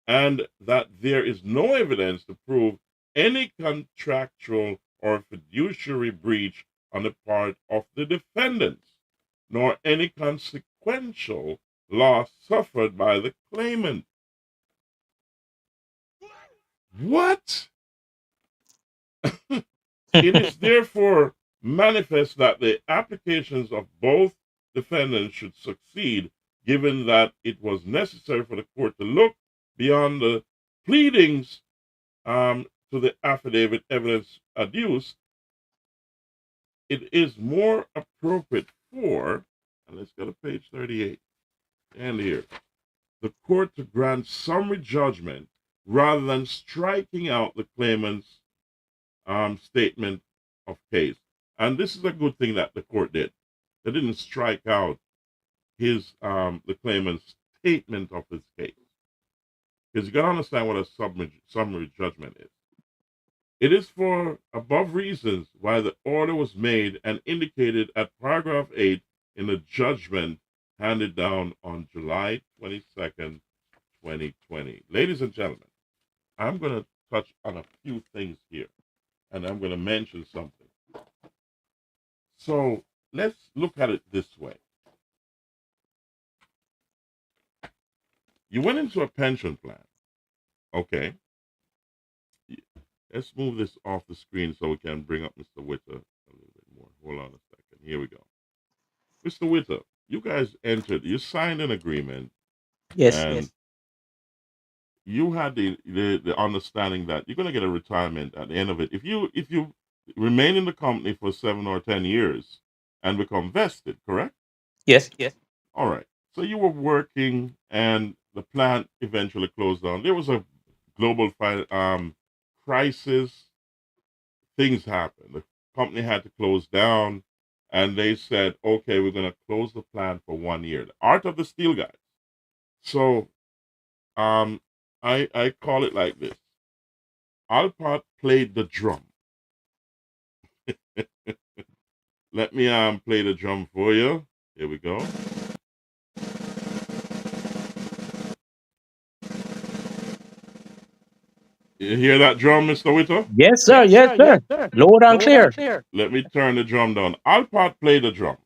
Speaker 1: and that there is no evidence to prove any contractual or fiduciary breach on the part of the defendants, nor any consequential loss suffered by the claimant. What? It is therefore manifest that the applications of both defendants should succeed, given that it was necessary for the court to look beyond the pleadings to the affidavit evidence adduced. It is more appropriate for, and let's go to page 38, and here, the court to grant summary judgment rather than striking out the claimant's statement of case. And this is a good thing that the court did. They didn't strike out his the claimant's statement of his case. Because you got to understand what a summary judgment is. It is for above reasons why the order was made and indicated at paragraph 8 in the judgment handed down on July 22nd, 2020. Ladies and gentlemen, I'm going to touch on a few things here, and I'm going to mention something. So let's look at it this way. You went into a pension plan. Okay. Let's move this off the screen so we can bring up Mr. Witter a little bit more. Hold on a second. Here we go. Mr. Witter, you guys you signed an agreement.
Speaker 7: Yes,
Speaker 1: and
Speaker 7: yes.
Speaker 1: You had the understanding that you're going to get a retirement at the end of it. If you remain in the company for 7 or 10 years and become vested, correct?
Speaker 7: Yes, yes.
Speaker 1: All right. So you were working and the plant eventually closed down. There was a global crisis. Things happened. The company had to close down and they said, okay, we're going to close the plant for 1 year. The Art of the Steel guys. So I call it like this. Alpart played the drum. Let me play the drum for you. Here we go. You hear that drum, Mr. Witter?
Speaker 7: Yes, sir. Yes, sir. Loud and clear.
Speaker 1: Let me turn the drum down. Alpart played the drum.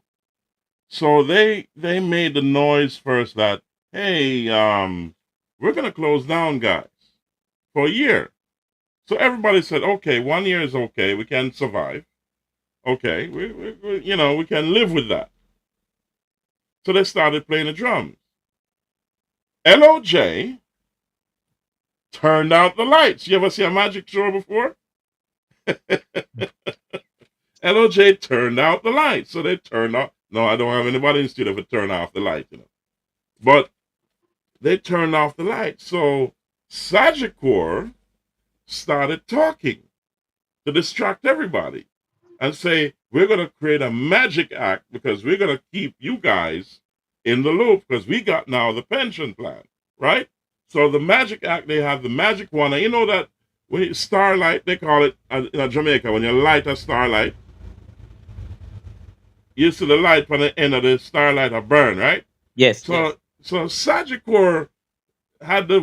Speaker 1: So they made the noise first that, hey, we're gonna close down, guys, for a year. So everybody said, okay, 1 year is okay, we can survive. Okay, we can live with that. So they started playing the drums. LOJ turned out the lights. You ever see a magic show before? LOJ turned out the lights. So they turned off. No, I don't have anybody in the studio to turn off the light, But they turned off the lights. So Sagicor started talking to distract everybody and say, we're going to create a magic act because we're going to keep you guys in the loop because we got now the pension plan, right? So the magic act, they have the magic one. And you know that when you starlight, they call it in Jamaica, when you light a starlight, you see the light from the end of the starlight will burn, right?
Speaker 7: Yes.
Speaker 1: So Sagicor had the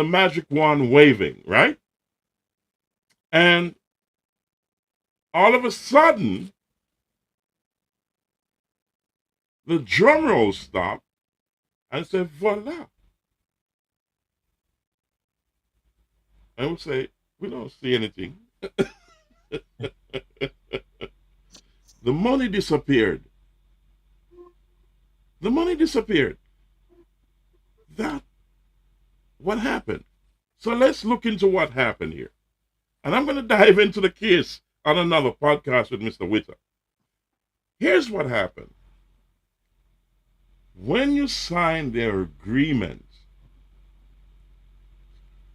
Speaker 1: magic wand waving, right? And all of a sudden, the drum roll stopped and said, voila. I would say, we don't see anything. The money disappeared. The money disappeared. What happened? So let's look into what happened here. And I'm going to dive into the case on another podcast with Mr. Witter. Here's what happened. When you sign their agreement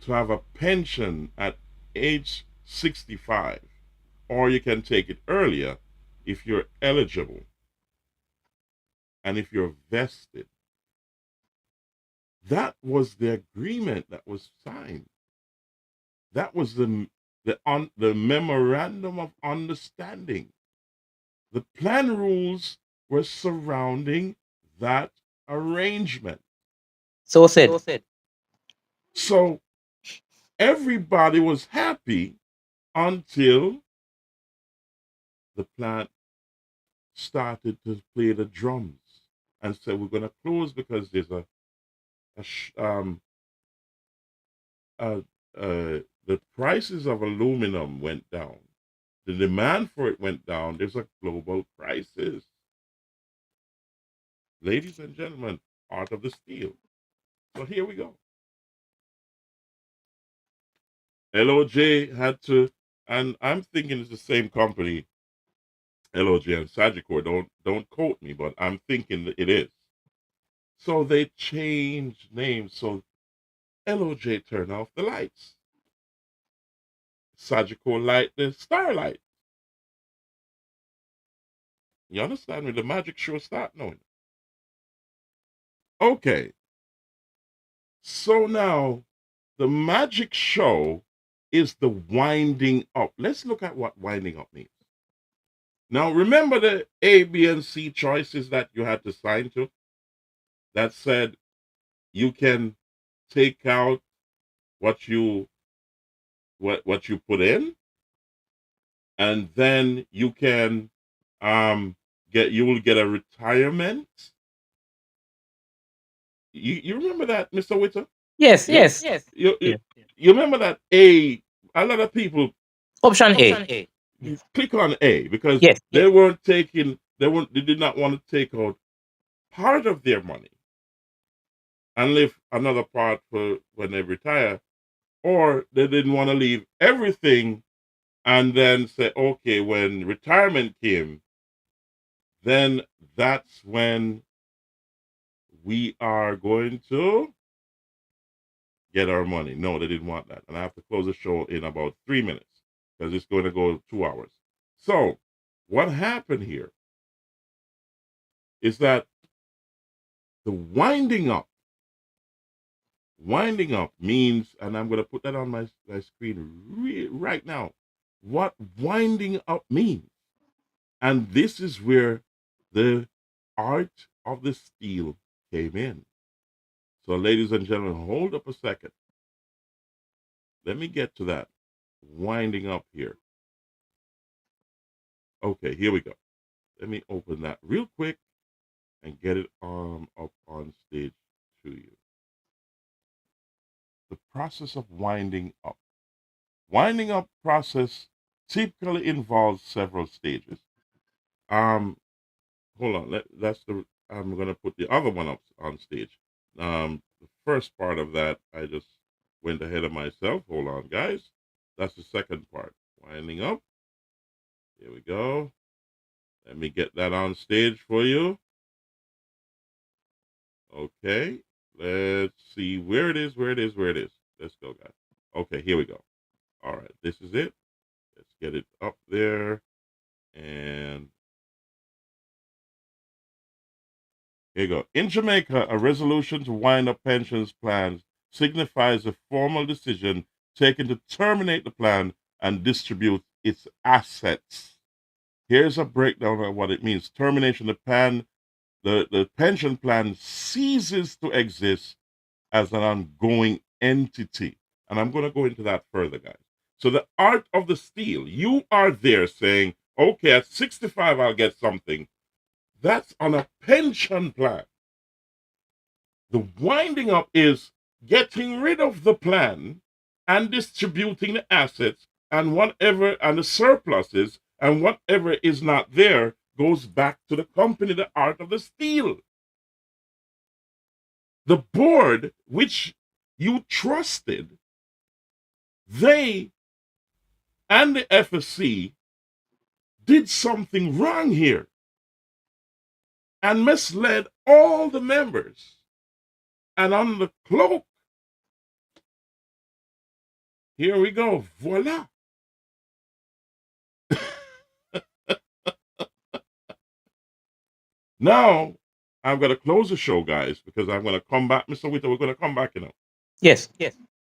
Speaker 1: to have a pension at age 65, or you can take it earlier if you're eligible and if you're vested, that was the agreement that was signed. That was the memorandum of understanding. The plan rules were surrounding that arrangement.
Speaker 7: So said.
Speaker 1: So everybody was happy until the plant started to play the drums and said, we're going to close because there's the prices of aluminum went down. The demand for it went down. There's a global crisis. Ladies and gentlemen, Art of the Steel. So here we go. LOJ had to, and I'm thinking it's the same company, LOJ and Sagicor. Don't quote me, but I'm thinking that it is. So they changed names. So LOJ turned off the lights. Sagicor light the starlight. You understand me? The magic show start knowing. Okay. So now the magic show is the winding up. Let's look at what winding up means. Now remember the A, B, and C choices that you had to sign to? That said you can take out what you put in, and then you can you will get a retirement. You remember that, Mr. Witter?
Speaker 7: Yes.
Speaker 1: You remember that a lot of people
Speaker 7: Option A.
Speaker 1: you click on A because
Speaker 7: Yes.
Speaker 1: they weren't taking they did not want to take out part of their money and leave another part for when they retire, or they didn't want to leave everything and then say, okay, when retirement came, then that's when we are going to get our money. No, they didn't want that. And I have to close the show in about 3 minutes because it's going to go 2 hours. So what happened here? is that the winding up means, and I'm going to put that on my screen right now, what winding up means. And this is where the art of the steal came in. So, ladies and gentlemen, hold up a second. Let me get to that winding up here. Okay, here we go. Let me open that real quick and get it up on stage to you. The process of winding up. Winding up process typically involves several stages. Hold on. I'm going to put the other one up on stage. The first part of that, I just went ahead of myself. Hold on, guys. That's the second part. Winding up. Here we go. Let me get that on stage for you. Okay. Let's see where it is. Let's go, guys. Okay, here we go. All right, this is it. Let's get it up there. And here you go. In Jamaica, a resolution to wind up pensions plans signifies a formal decision taken to terminate the plan and distribute its assets. Here's a breakdown of what it means. Termination, the pension plan ceases to exist as an ongoing entity. And I'm going to go into that further, guys. So the art of the steal, you are there saying, okay, at 65, I'll get something. That's on a pension plan. The winding up is getting rid of the plan and distributing the assets and whatever, and the surpluses, and whatever is not there goes back to the company, the art of the steal. The board, which you trusted, they and the FSC did something wrong here and misled all the members. And on the cloak, here we go, voila. Now, I'm going to close the show, guys, because I'm going to come back. Mr. Witter, we're going to come back, you know.
Speaker 7: Yes.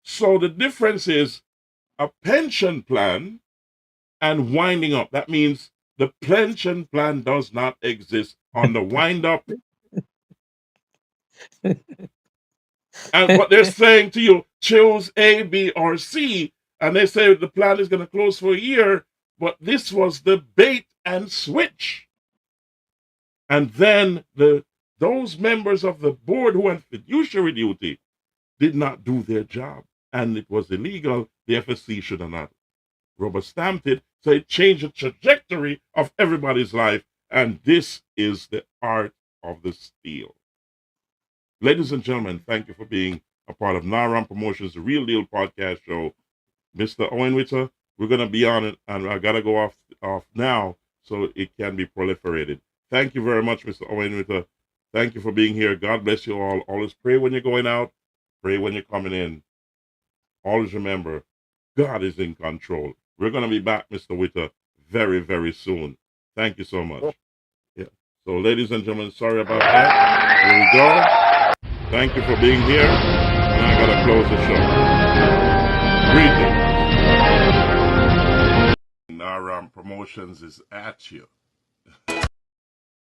Speaker 1: So the difference is a pension plan and winding up. That means the pension plan does not exist on the wind up. And what they're saying to you, choose A, B, or C. And they say the plan is going to close for a year, but this was the bait and switch. And then those members of the board who had fiduciary duty did not do their job. And it was illegal. The FSC should have not rubber stamped it. So it changed the trajectory of everybody's life. And this is the art of the steal. Ladies and gentlemen, thank you for being a part of Naram Promotions, the Real Deal podcast show. Mr. Owen Witter, we're going to be on it, and I got to go off now so it can be proliferated. Thank you very much, Mr. Owen Witter. Thank you for being here. God bless you all. Always pray when you're going out. Pray when you're coming in. Always remember, God is in control. We're going to be back, Mr. Witter, very, very soon. Thank you so much. Yeah. So, ladies and gentlemen, sorry about that. Here we go. Thank you for being here. And I got to close the show. Greetings. Naram Promotions is at you.